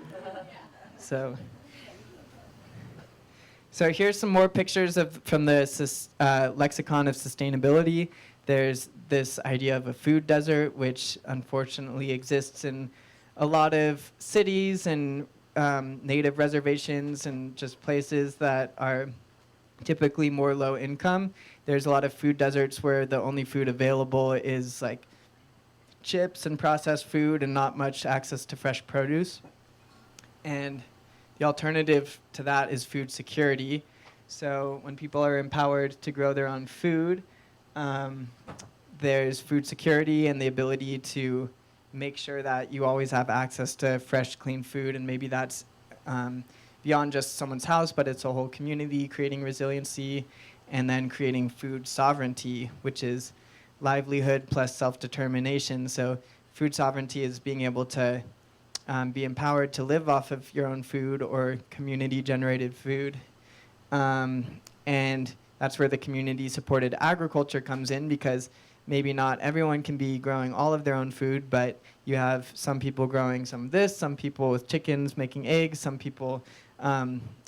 So here's some more pictures from the lexicon of sustainability. There's this idea of a food desert, which unfortunately exists in a lot of cities and native reservations and just places that are typically more low income. There's a lot of food deserts where the only food available is like chips and processed food and not much access to fresh produce. And the alternative to that is food security. So when people are empowered to grow their own food, there's food security and the ability to make sure that you always have access to fresh, clean food, and maybe that's beyond just someone's house, but it's a whole community, creating resiliency, and then creating food sovereignty, which is livelihood plus self-determination. So food sovereignty is being able to be empowered to live off of your own food or community-generated food. And that's where the community-supported agriculture comes in, because maybe not everyone can be growing all of their own food, but you have some people growing some of this, some people with chickens making eggs, some people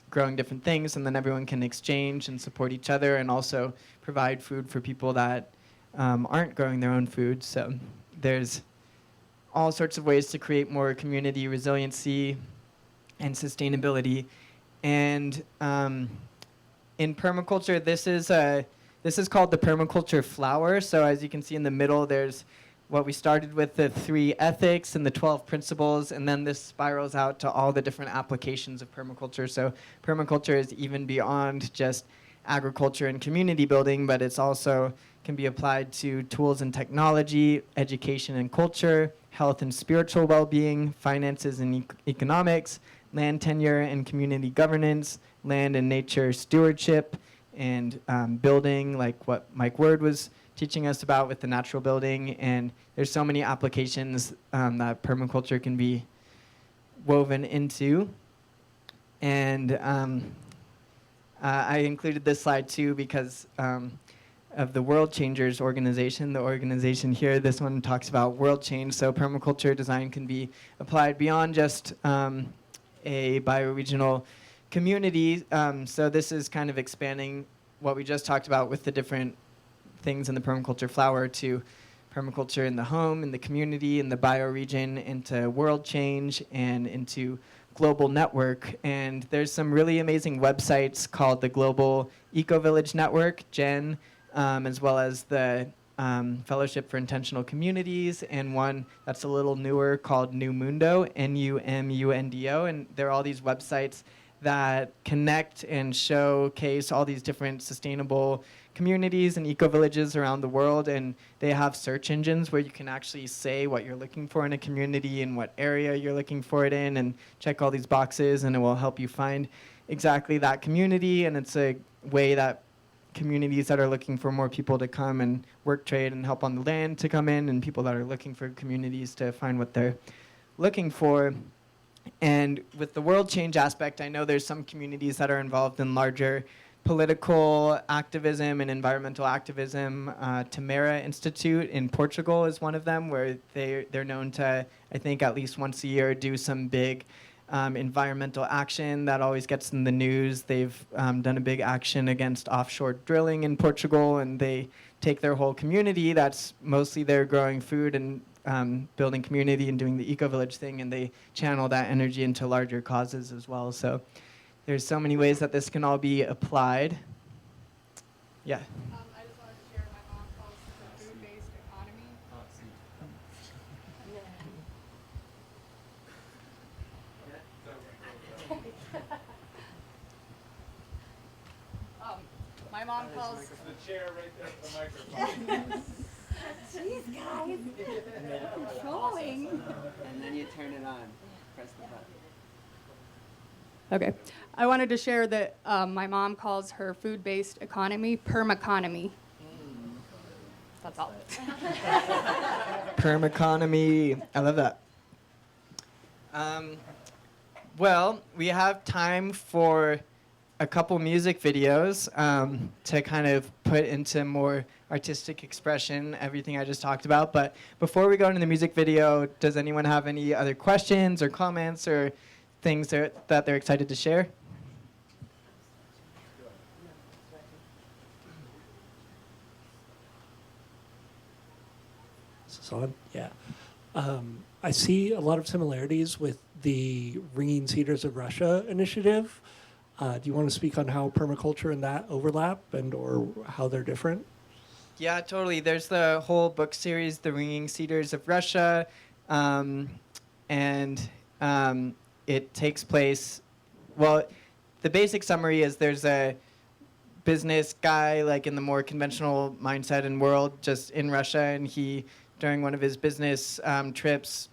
growing different things, and then everyone can exchange and support each other and also provide food for people that aren't growing their own food. So there's all sorts of ways to create more community resiliency and sustainability. And in permaculture, this is called the Permaculture Flower. So as you can see in the middle, there's what we started with, the 3 ethics and the 12 principles, and then this spirals out to all the different applications of permaculture. So permaculture is even beyond just agriculture and community building, but it's also can be applied to tools and technology, education and culture, health and spiritual well-being, finances and economics, land tenure and community governance, land and nature stewardship, and building, like what Mike Word was teaching us about with the natural building. And there's so many applications that permaculture can be woven into. And I included this slide too because of the Worldchangers organization. The organization here, this one talks about world change. So permaculture design can be applied beyond just a bioregional community. So this is kind of expanding what we just talked about with the different things in the Permaculture Flower to permaculture in the home, in the community, in the bioregion, into Worldchange, and into Global Network. And there's some really amazing websites called the Global Ecovillage Network, GEN, as well as the Fellowship for Intentional Communities, and one that's a little newer called Numundo, Numundo. And there are all these websites that connect and showcase all these different sustainable communities and eco-villages around the world. And they have search engines where you can actually say what you're looking for in a community and what area you're looking for it in, and check all these boxes, and it will help you find exactly that community. And it's a way that communities that are looking for more people to come and work, trade, and help on the land to come in, and people that are looking for communities to find what they're looking for. And with the world change aspect, I know there's some communities that are involved in larger political activism and environmental activism. Tamara Institute in Portugal is one of them, where they're known to, I think, at least once a year do some big environmental action that always gets in the news. They've done a big action against offshore drilling in Portugal, and they take their whole community that's mostly there growing food and building community and doing the eco-village thing, and they channel that energy into larger causes as well. So there's so many ways that this can all be applied. Yeah. I just wanted to share my mom calls it the food-based economy. My mom calls The chair right there for the microphone. Jeez, guys. Controlling. And then you turn it on. Press the button. Okay. I wanted to share that my mom calls her food-based economy permaconomy. That's all. Permaconomy. I love that. Well, we have time for a couple music videos to kind of put into more artistic expression everything I just talked about. But before we go into the music video, does anyone have any other questions or comments or things that they're excited to share? Is this on? Yeah. I see a lot of similarities with the Ringing Cedars of Russia initiative. Do you want to speak on how permaculture and that overlap and or how they're different? Yeah, totally. There's the whole book series, The Ringing Cedars of Russia, and it takes place, well, the basic summary is there's a business guy, like in the more conventional mindset and world, just in Russia, and he, during one of his business trips,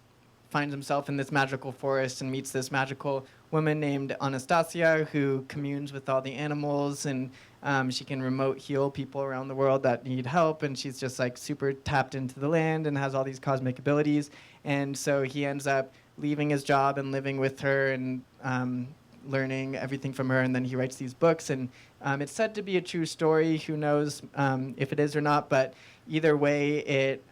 finds himself in this magical forest and meets this magical woman named Anastasia, who communes with all the animals, and she can remote heal people around the world that need help, and she's just like super tapped into the land and has all these cosmic abilities. And so he ends up leaving his job and living with her and learning everything from her, and then he writes these books, and it's said to be a true story. Who knows if it is or not, but either way, it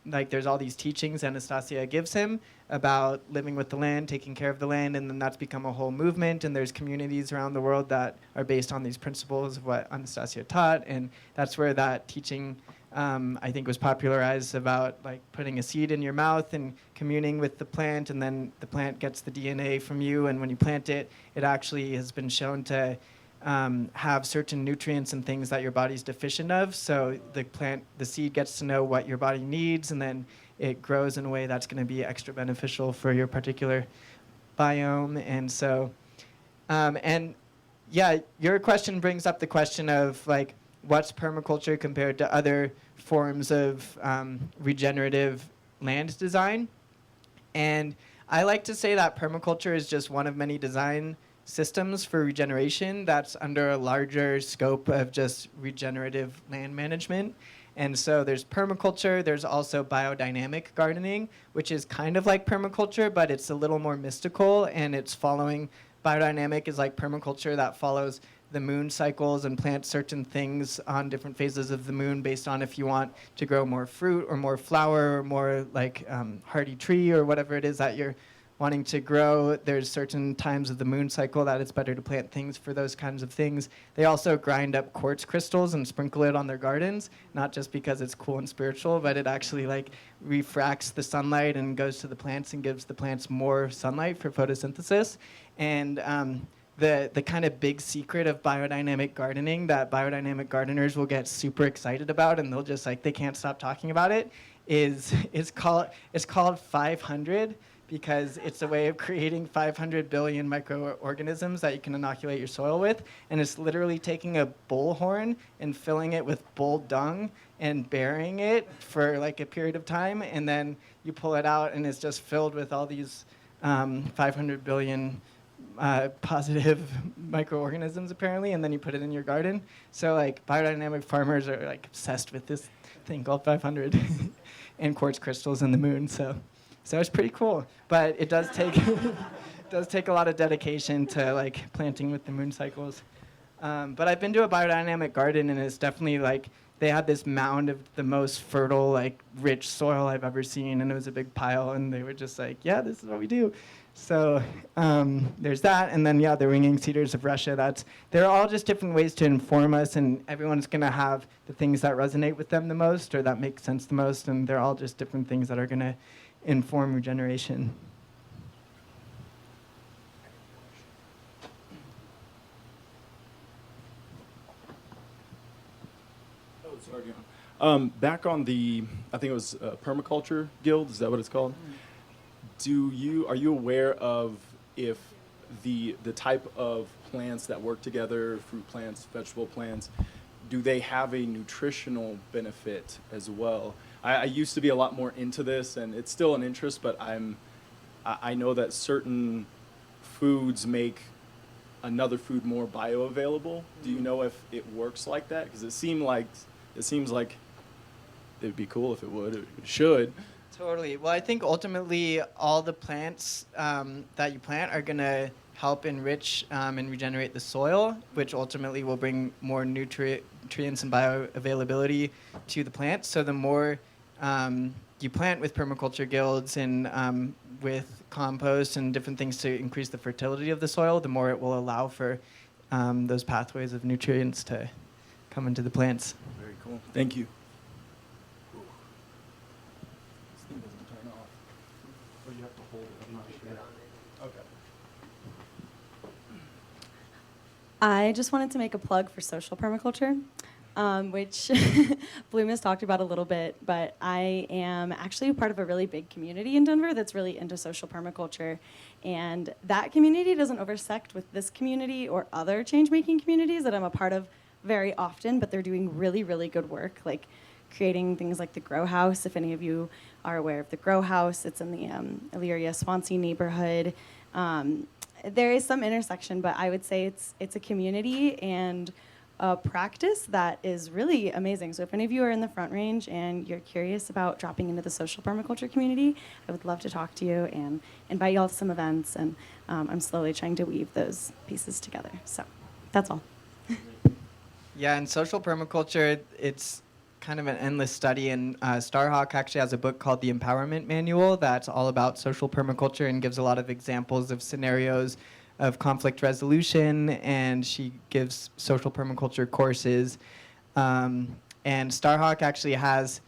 like there's all these teachings Anastasia gives him about living with the land, taking care of the land, and then that's become a whole movement, and there's communities around the world that are based on these principles of what Anastasia taught, and that's where that teaching I think was popularized about like putting a seed in your mouth and communing with the plant, and then the plant gets the DNA from you, and when you plant it, it actually has been shown to have certain nutrients and things that your body's deficient of. So the seed gets to know what your body needs, and then it grows in a way that's going to be extra beneficial for your particular biome. And so, and yeah, your question brings up the question of like, what's permaculture compared to other forms of regenerative land design? And I like to say that permaculture is just one of many design systems for regeneration that's under a larger scope of just regenerative land management. And so there's permaculture, there's also biodynamic gardening, which is kind of like permaculture, but it's a little more mystical, and it's following, biodynamic is like permaculture that follows the moon cycles and plants certain things on different phases of the moon based on if you want to grow more fruit or more flower or more like hardy tree or whatever it is that you're wanting to grow. There's certain times of the moon cycle that it's better to plant things for those kinds of things. They also grind up quartz crystals and sprinkle it on their gardens, not just because it's cool and spiritual, but it actually like refracts the sunlight and goes to the plants and gives the plants more sunlight for photosynthesis. And the kind of big secret of biodynamic gardening that biodynamic gardeners will get super excited about, and they'll just like, they can't stop talking about it, is it's called 500, because it's a way of creating 500 billion microorganisms that you can inoculate your soil with. And it's literally taking a bullhorn and filling it with bull dung and burying it for like a period of time. And then you pull it out and it's just filled with all these 500 billion positive microorganisms apparently, and then you put it in your garden. So like biodynamic farmers are like obsessed with this thing called 500 and quartz crystals in the moon. So it's pretty cool, but it does take a lot of dedication to like planting with the moon cycles. But I've been to a biodynamic garden, and it's definitely like they had this mound of the most fertile, like rich soil I've ever seen, and it was a big pile, and they were just like, yeah, this is what we do. So there's that, and then the ringing cedars of Russia. They're all just different ways to inform us, and everyone's gonna have the things that resonate with them the most, or that make sense the most, and they're all just different things that are gonna inform regeneration. Oh, sorry. Back on the, I think it was Permaculture Guild. Is that what it's called? Are you aware of if the type of plants that work together, fruit plants, vegetable plants, do they have a nutritional benefit as well? I used to be a lot more into this, and it's still an interest, but I know that certain foods make another food more bioavailable. Do you know if it works like that? Because it seems like it'd be cool if it would. It should. Totally. Well, I think ultimately all the plants that you plant are going to help enrich and regenerate the soil, which ultimately will bring more nutrients and bioavailability to the plants. So the more you plant with permaculture guilds and with compost and different things to increase the fertility of the soil, the more it will allow for those pathways of nutrients to come into the plants. Very cool. Thank you. This thing doesn't turn off. Or you have to hold it. I'm not sure. Okay. I just wanted to make a plug for social permaculture, which Bloom has talked about a little bit, but I am actually a part of a really big community in Denver that's really into social permaculture. And that community doesn't intersect with this community or other change-making communities that I'm a part of very often, but they're doing really, really good work, like creating things like the Grow House. If any of you are aware of the Grow House, it's in the Elyria Swansea neighborhood. There is some intersection, but I would say it's a community and a practice that is really amazing. So if any of you are in the Front Range and you're curious about dropping into the social permaculture community, I would love to talk to you and invite you all to some events. And I'm slowly trying to weave those pieces together. So that's all. Yeah, in social permaculture, it's kind of an endless study, and Starhawk actually has a book called The Empowerment Manual that's all about social permaculture and gives a lot of examples of scenarios of conflict resolution, and she gives social permaculture courses. And Starhawk actually has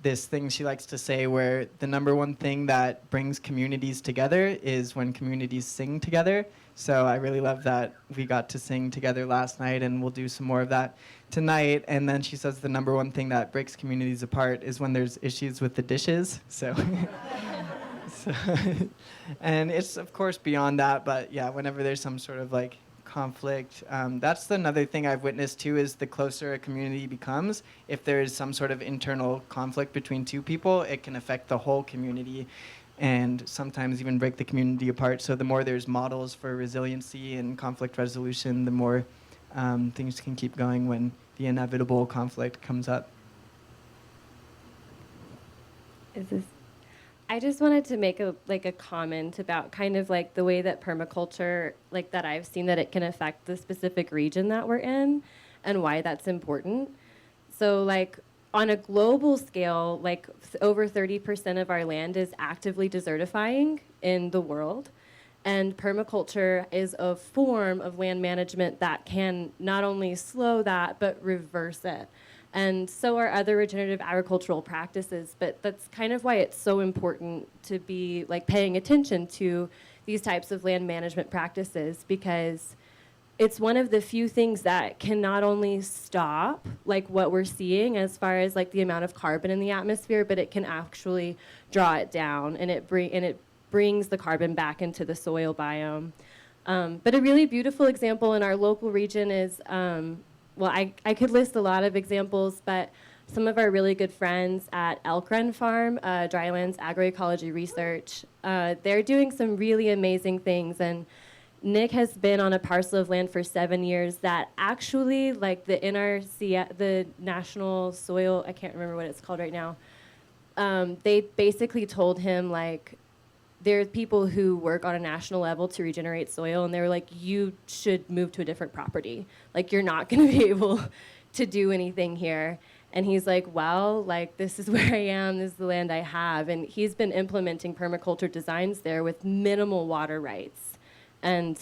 this thing she likes to say where the number one thing that brings communities together is when communities sing together. So I really love that we got to sing together last night, and we'll do some more of that tonight. And then she says the number one thing that breaks communities apart is when there's issues with the dishes. So, and it's of course beyond that, but yeah, whenever there's some sort of like conflict, that's another thing I've witnessed too, is the closer a community becomes, if there is some sort of internal conflict between two people, it can affect the whole community and sometimes even break the community apart. So the more there's models for resiliency and conflict resolution, the more things can keep going when the inevitable conflict comes up. I just wanted to make a comment about kind of like the way that permaculture, like that I've seen that it can affect the specific region that we're in and why that's important. So like on a global scale, like over 30% of our land is actively desertifying in the world. And permaculture is a form of land management that can not only slow that, but reverse it. And so are other regenerative agricultural practices, but that's kind of why it's so important to be like paying attention to these types of land management practices, because it's one of the few things that can not only stop like what we're seeing as far as like the amount of carbon in the atmosphere, but it can actually draw it down, and it brings the carbon back into the soil biome. But a really beautiful example in our local region is, well, I could list a lot of examples, but some of our really good friends at Elk Run Farm, Drylands Agroecology Research, they're doing some really amazing things. And Nick has been on a parcel of land for 7 years that actually, like the NRC, the National Soil, I can't remember what it's called right now, they basically told him, like, there are people who work on a national level to regenerate soil, and they were like, you should move to a different property. Like, you're not going to be able to do anything here. And he's like, well, like, this is where I am, this is the land I have. And he's been implementing permaculture designs there with minimal water rights. And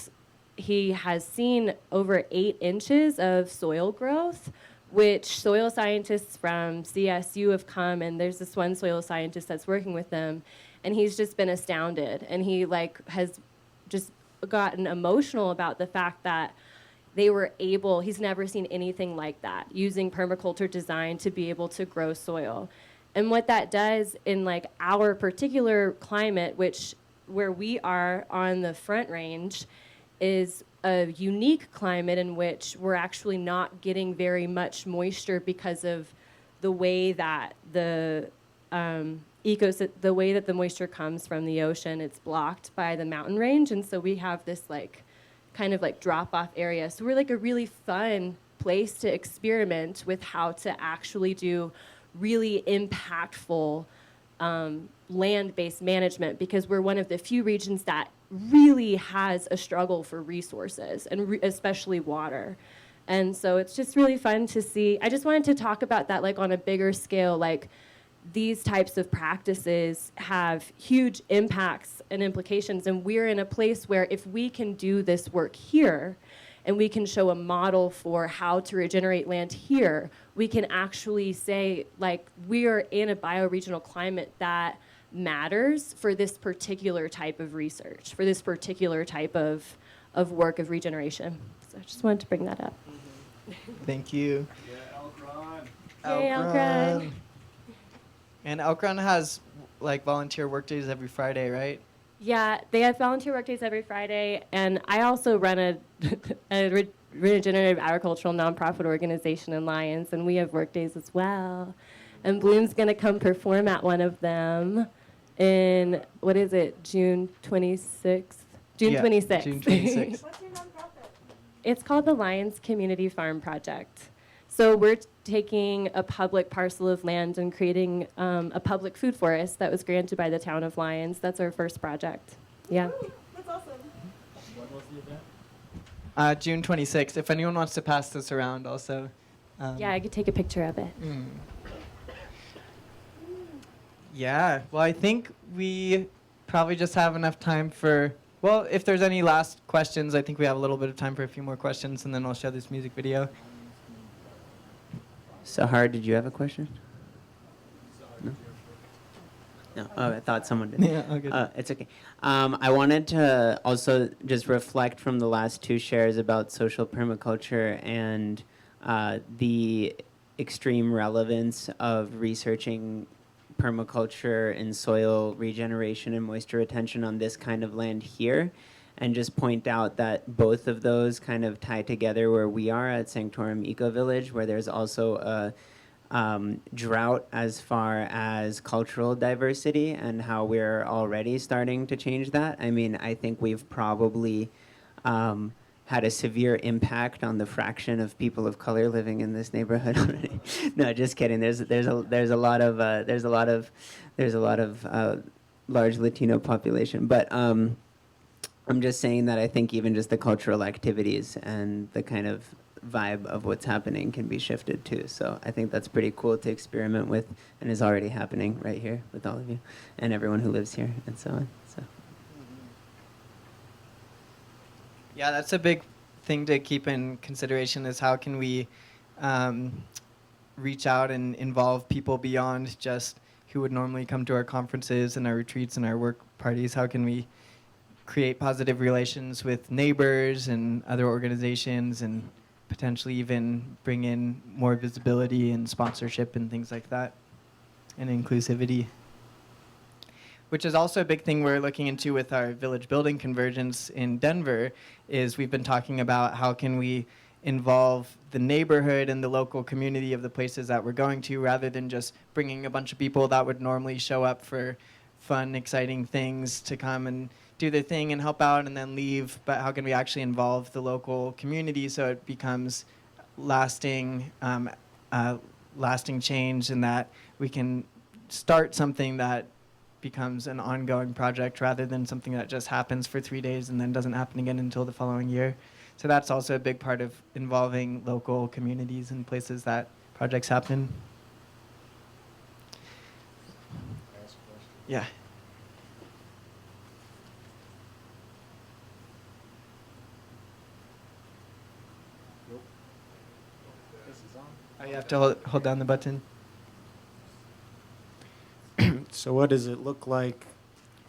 he has seen over 8 inches of soil growth, which soil scientists from CSU have come, and there's this one soil scientist that's working with them, and he's just been astounded. And he like has just gotten emotional about the fact that they were able, he's never seen anything like that, using permaculture design to be able to grow soil. And what that does in like our particular climate, where we are on the Front Range, is a unique climate in which we're actually not getting very much moisture because of the way that the way that the moisture comes from the ocean. It's blocked by the mountain range, and so we have this like kind of like drop-off area. So we're like a really fun place to experiment with how to actually do really impactful land-based management, because we're one of the few regions that really has a struggle for resources, and especially water. And so it's just really fun to see. I just wanted to talk about that like on a bigger scale, like these types of practices have huge impacts and implications, and we're in a place where if we can do this work here and we can show a model for how to regenerate land here, we can actually say, like, we are in a bioregional climate that matters for this particular type of research, for this particular type of work of regeneration. So I just wanted to bring that up. Thank you. Yeah, Elk Run. Yay, Elk Run. And Elk Run has like volunteer work days every Friday, right? Yeah, they have volunteer work days every Friday, and I also run a regenerative agricultural nonprofit organization in Lyons, and we have work days as well. And Bloom's going to come perform at one of them in, what is it, June 26th? June 26th. June 26th. What's your nonprofit? It's called the Lyons Community Farm Project. So we're taking a public parcel of land and creating a public food forest that was granted by the town of Lyons. That's our first project. Yeah. That's awesome. When was the event? June 26th. If anyone wants to pass this around also. Yeah, I could take a picture of it. Yeah, well, I think we probably just have enough time for, well, if there's any last questions, I think we have a little bit of time for a few more questions, and then I'll show this music video. Sahar, did you have a question? No? No? Oh, I thought someone did. Yeah, all good. It's okay. I wanted to also just reflect from the last 2 shares about social permaculture and the extreme relevance of researching permaculture and soil regeneration and moisture retention on this kind of land here, and just point out that both of those kind of tie together where we are at Sanctorum Ecovillage, where there's also a drought as far as cultural diversity and how we're already starting to change that. I mean, I think we've probably had a severe impact on the fraction of people of color living in this neighborhood already. No, just kidding. There's a lot of large Latino population, but I'm just saying that I think even just the cultural activities and the kind of vibe of what's happening can be shifted too. So I think that's pretty cool to experiment with, and is already happening right here with all of you and everyone who lives here and so on. So. Yeah, that's a big thing to keep in consideration is how can we reach out and involve people beyond just who would normally come to our conferences and our retreats and our work parties. How can we create positive relations with neighbors and other organizations and potentially even bring in more visibility and sponsorship and things like that and inclusivity, which is also a big thing we're looking into with our village building convergence in Denver. Is we've been talking about how can we involve the neighborhood and the local community of the places that we're going to, rather than just bringing a bunch of people that would normally show up for fun, exciting things to come and do their thing and help out and then leave. But how can we actually involve the local community so it becomes lasting, lasting change, and that we can start something that becomes an ongoing project rather than something that just happens for 3 days and then doesn't happen again until the following year. So that's also a big part of involving local communities and places that projects happen. Yeah. Oh, you have to hold down the button. So what does it look like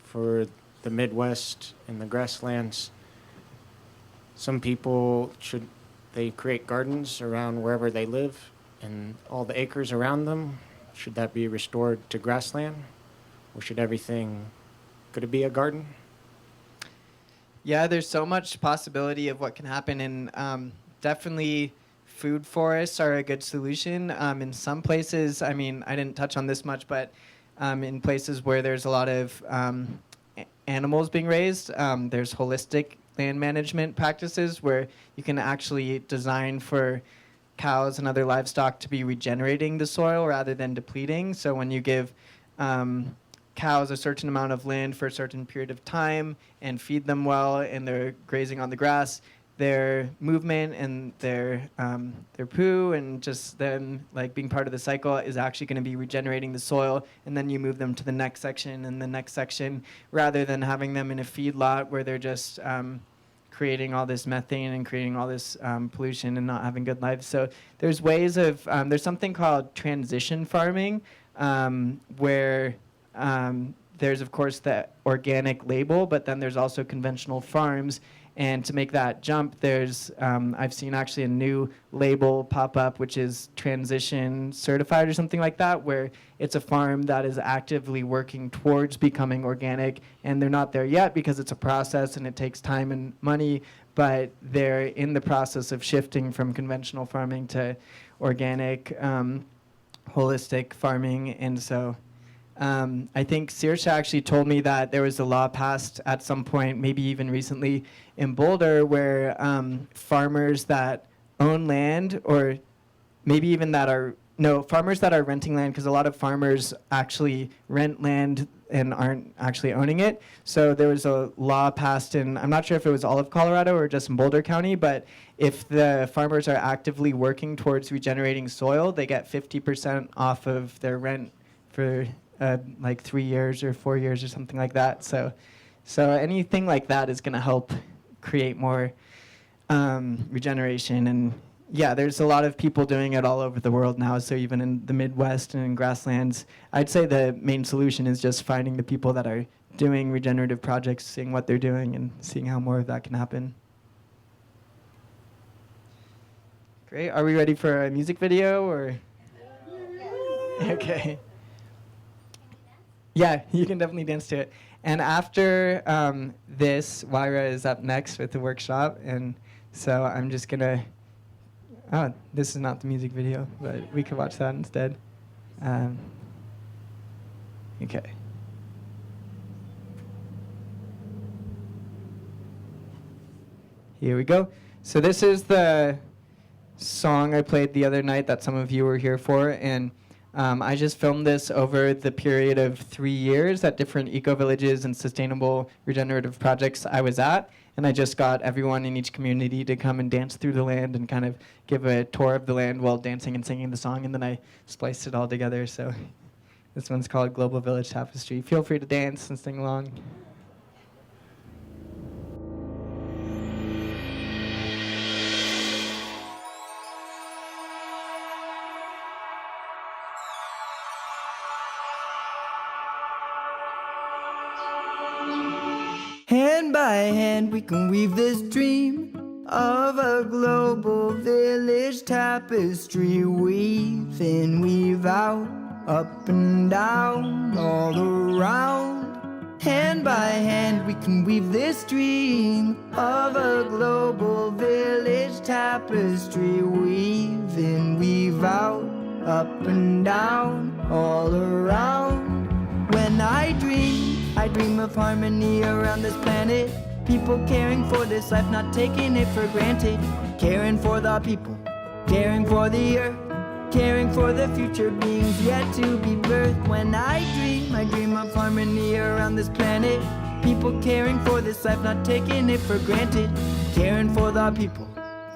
for the Midwest and the grasslands? Some people, should they create gardens around wherever they live and all the acres around them? Should that be restored to grassland? Or should everything, could it be a garden? Yeah, there's so much possibility of what can happen, and definitely food forests are a good solution. In some places, I mean, I didn't touch on this much, but in places where there's a lot of animals being raised, there's holistic land management practices where you can actually design for cows and other livestock to be regenerating the soil rather than depleting. So when you give cows a certain amount of land for a certain period of time and feed them well and they're grazing on the grass, their movement and their poo and just them like being part of the cycle is actually going to be regenerating the soil, and then you move them to the next section and the next section, rather than having them in a feedlot where they're just creating all this methane and creating all this pollution and not having good lives. So there's ways of, there's something called transition farming, where there's of course the organic label, but then there's also conventional farms. And to make that jump, there's, I've seen actually a new label pop up, which is transition certified or something like that, where it's a farm that is actively working towards becoming organic. And they're not there yet because it's a process and it takes time and money, but they're in the process of shifting from conventional farming to organic, holistic farming. And so I think Saoirse actually told me that there was a law passed at some point, maybe even recently, in Boulder, where farmers that own land, or maybe even that are, no, farmers that are renting land, because a lot of farmers actually rent land and aren't actually owning it. So there was a law passed in, I'm not sure if it was all of Colorado or just in Boulder County, but if the farmers are actively working towards regenerating soil, they get 50% off of their rent for like 3 years or 4 years or something like that. So anything like that is going to help create more regeneration. And yeah, there's a lot of people doing it all over the world now. So even in the Midwest and in grasslands, I'd say the main solution is just finding the people that are doing regenerative projects, seeing what they're doing, and seeing how more of that can happen. Great. Are we ready for a music video or? Okay. Yeah, you can definitely dance to it. And after this, Wyra is up next with the workshop. And so I'm just going to, oh, this is not the music video, but we could watch that instead. Okay. Here we go. So this is the song I played the other night that some of you were here for. And I just filmed this over the period of 3 years at different eco-villages and sustainable regenerative projects I was at. And I just got everyone in each community to come and dance through the land and kind of give a tour of the land while dancing and singing the song. And then I spliced it all together. So this one's called Global Village Tapestry. Feel free to dance and sing along. Hand by hand we can weave this dream of a global village tapestry. Weave in, weave out, up and down, all around. Hand by hand we can weave this dream of a global village tapestry. Weave in, weave out, up and down, all around. When I dream of harmony around this planet. People caring for this life, not taking it for granted. Caring for the people, caring for the earth, caring for the future beings yet to be birthed. When I dream of harmony around this planet. People caring for this life, not taking it for granted. Caring for the people,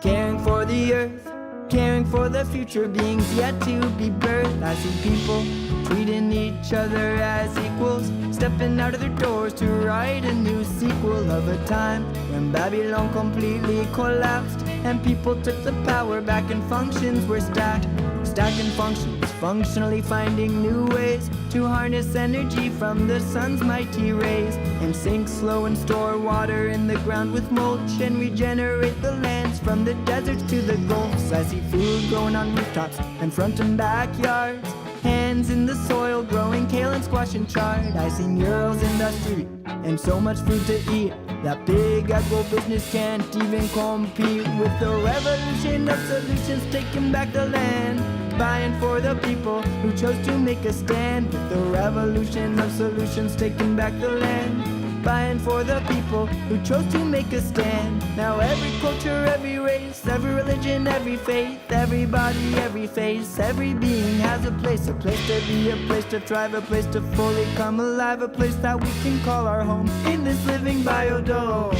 caring for the earth, caring for the future beings yet to be birthed. I see people treating each other as equals, stepping out of their doors to write a new sequel of a time when Babylon completely collapsed and people took the power back and functions were stacking functions, functionally finding new ways to harness energy from the sun's mighty rays and sink slow and store water in the ground with mulch and regenerate the lands from the deserts to the gulfs. I see food growing on rooftops and front and backyards, hands in the soil growing kale and squash and chard. I see murals in the street and so much food to eat that big agro-business can't even compete with the revolution of solutions taking back the land, buying for the people who chose to make a stand. With the revolution of solutions taking back the land, buying for the people who chose to make a stand. Now every culture, every race, every religion, every faith, everybody, every face, every being has a place to be, a place to thrive, a place to fully come alive, a place that we can call our home in this living biodome.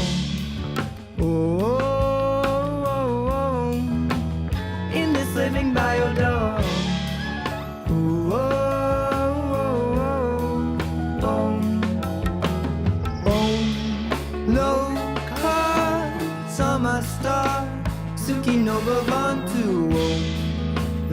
Oh, oh, oh, oh. In this living biodome. Oh, oh, oh, oh, oh. Low car, sama star, Suki no Bavantu.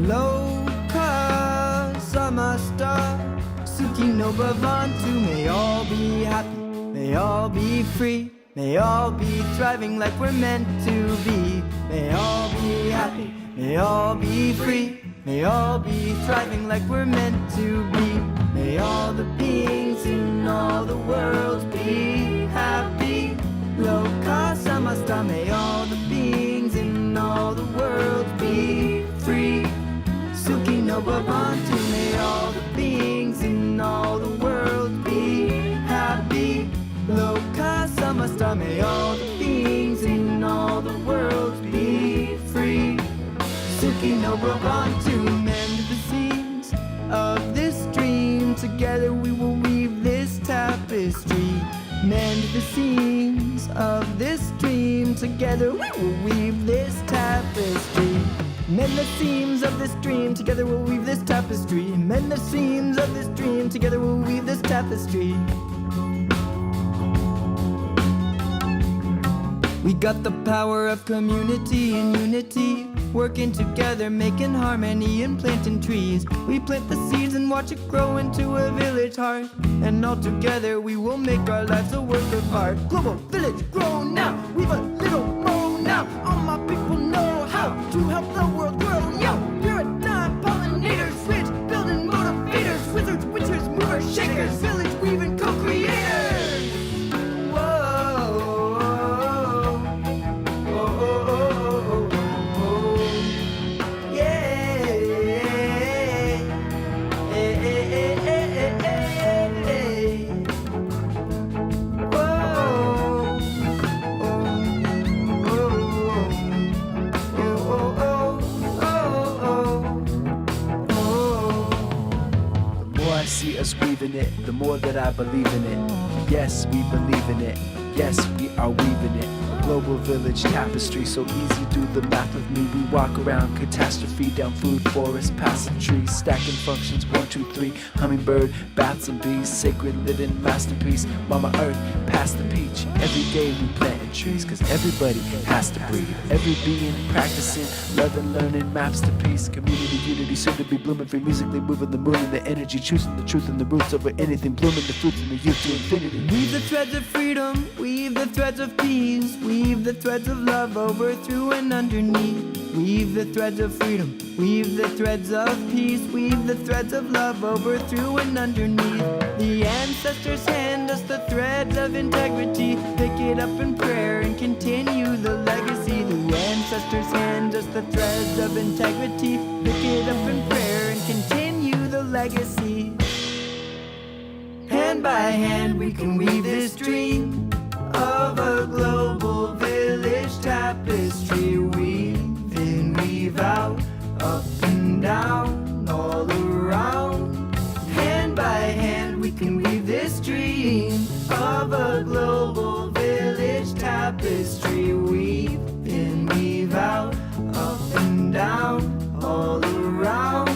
Low car, sama star, Suki no Bavantu. May all be happy, may all be free, may all be thriving like we're meant to be. May all be happy, may all be free, may all be thriving like we're meant to be. May all the beings in all the worlds be happy. Loka samasta, may all the beings in all the worlds be free. Suki no Bhavantu, may all the beings in all the worlds be happy. Loka samasta, may all the beings in all the worlds be free. Suki no Bhavantu, mend the seams of this dream. Together we will weave this tapestry. Mend the seams of this dream. Together we will weave this tapestry. Mend the seams of this dream. Together we'll weave this tapestry. Mend the seams of this dream. Together we'll weave this tapestry. We got the power of community and unity, working together, making harmony and planting trees. We plant the seeds and watch it grow into a village heart, and all together we will make our lives a work of art. Global village, grow now, we've a little more now. All my people know how to help the world grow. Yo, paradigm pollinators, rich building motivators, wizards, witchers, movers, shakers, village weaving co-creators. believing it, the more that I believe in it. Yes, we believe in it. Yes, we are weaving it. A global village tapestry, so easy, do the math with me. We walk around catastrophe, down food forests, past some trees, stacking functions, 1, 2, 3. Hummingbird, bats and bees, sacred living masterpiece. Mama Earth, pass the peach. Every day we planting trees, cause everybody has to breathe. Every being practicing, love and learning, maps to peace. Community unity, soon to be blooming free, musically moving the moon and the energy, choosing the truth and the roots over anything, blooming the fruits and the youth to infinity. Weave the threads of freedom, weave the threads of peace, weave the threads of love over, through, and underneath. Weave the threads of freedom, weave the threads of peace, weave the threads of love over, through, and underneath. The ancestors hand us the threads of integrity, pick it up in prayer and continue the legacy. The ancestors hand us the threads of integrity, pick it up in prayer and continue the legacy. Hand by hand we can weave this dream of a global village tapestry. Weave in, weave out, up and down, all around. Hand by hand we can weave this dream of a global village tapestry. Weave in, weave out, up and down, all around.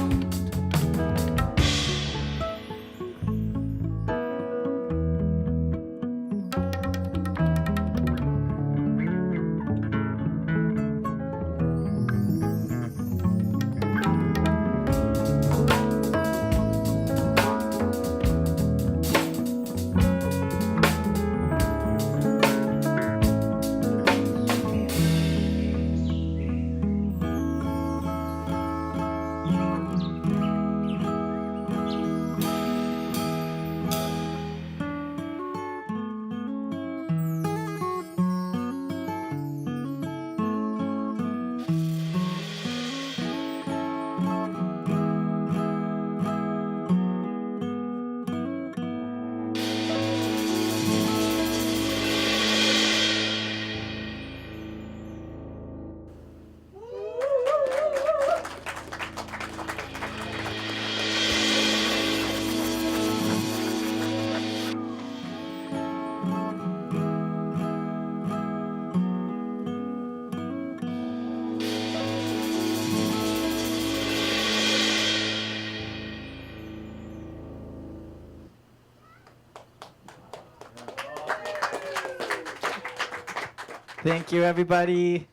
Thank you, everybody.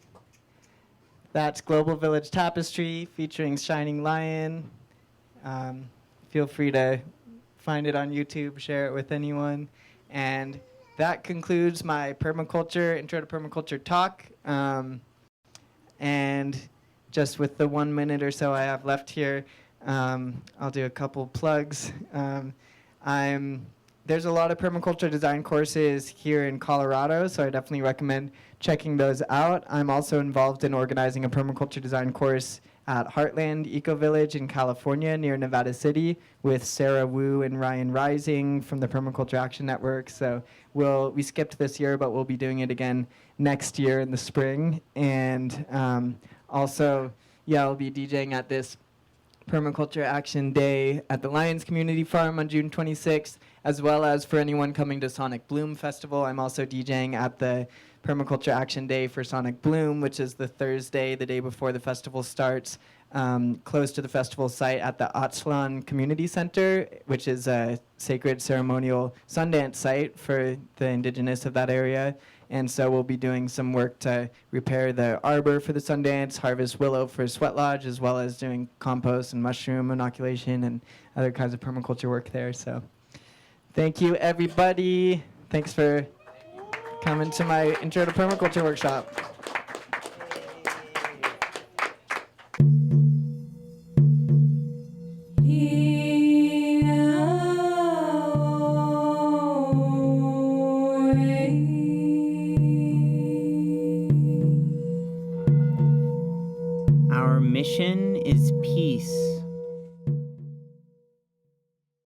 That's Global Village Tapestry featuring Shining Lion. Feel free to find it on YouTube, share it with anyone. And that concludes my permaculture, intro to permaculture talk. And just with the 1 minute or so I have left here, I'll do a couple plugs. There's a lot of permaculture design courses here in Colorado, so I definitely recommend checking those out. I'm also involved in organizing a permaculture design course at Heartland Ecovillage in California near Nevada City with Sarah Wu and Ryan Rising from the Permaculture Action Network. So we skipped this year, but we'll be doing it again next year in the spring. And also, I'll be DJing at this Permaculture Action Day at the Lions Community Farm on June 26th, as well as for anyone coming to Sonic Bloom Festival. I'm also DJing at the Permaculture Action Day for Sonic Bloom, which is the Thursday, the day before the festival starts, close to the festival site at the Atzlan Community Center, which is a sacred ceremonial Sundance site for the indigenous of that area. And so we'll be doing some work to repair the arbor for the Sundance, harvest willow for Sweat Lodge, as well as doing compost and mushroom inoculation and other kinds of permaculture work there. So thank you, everybody. Thanks for coming to my Intro to Permaculture workshop. Our mission is peace.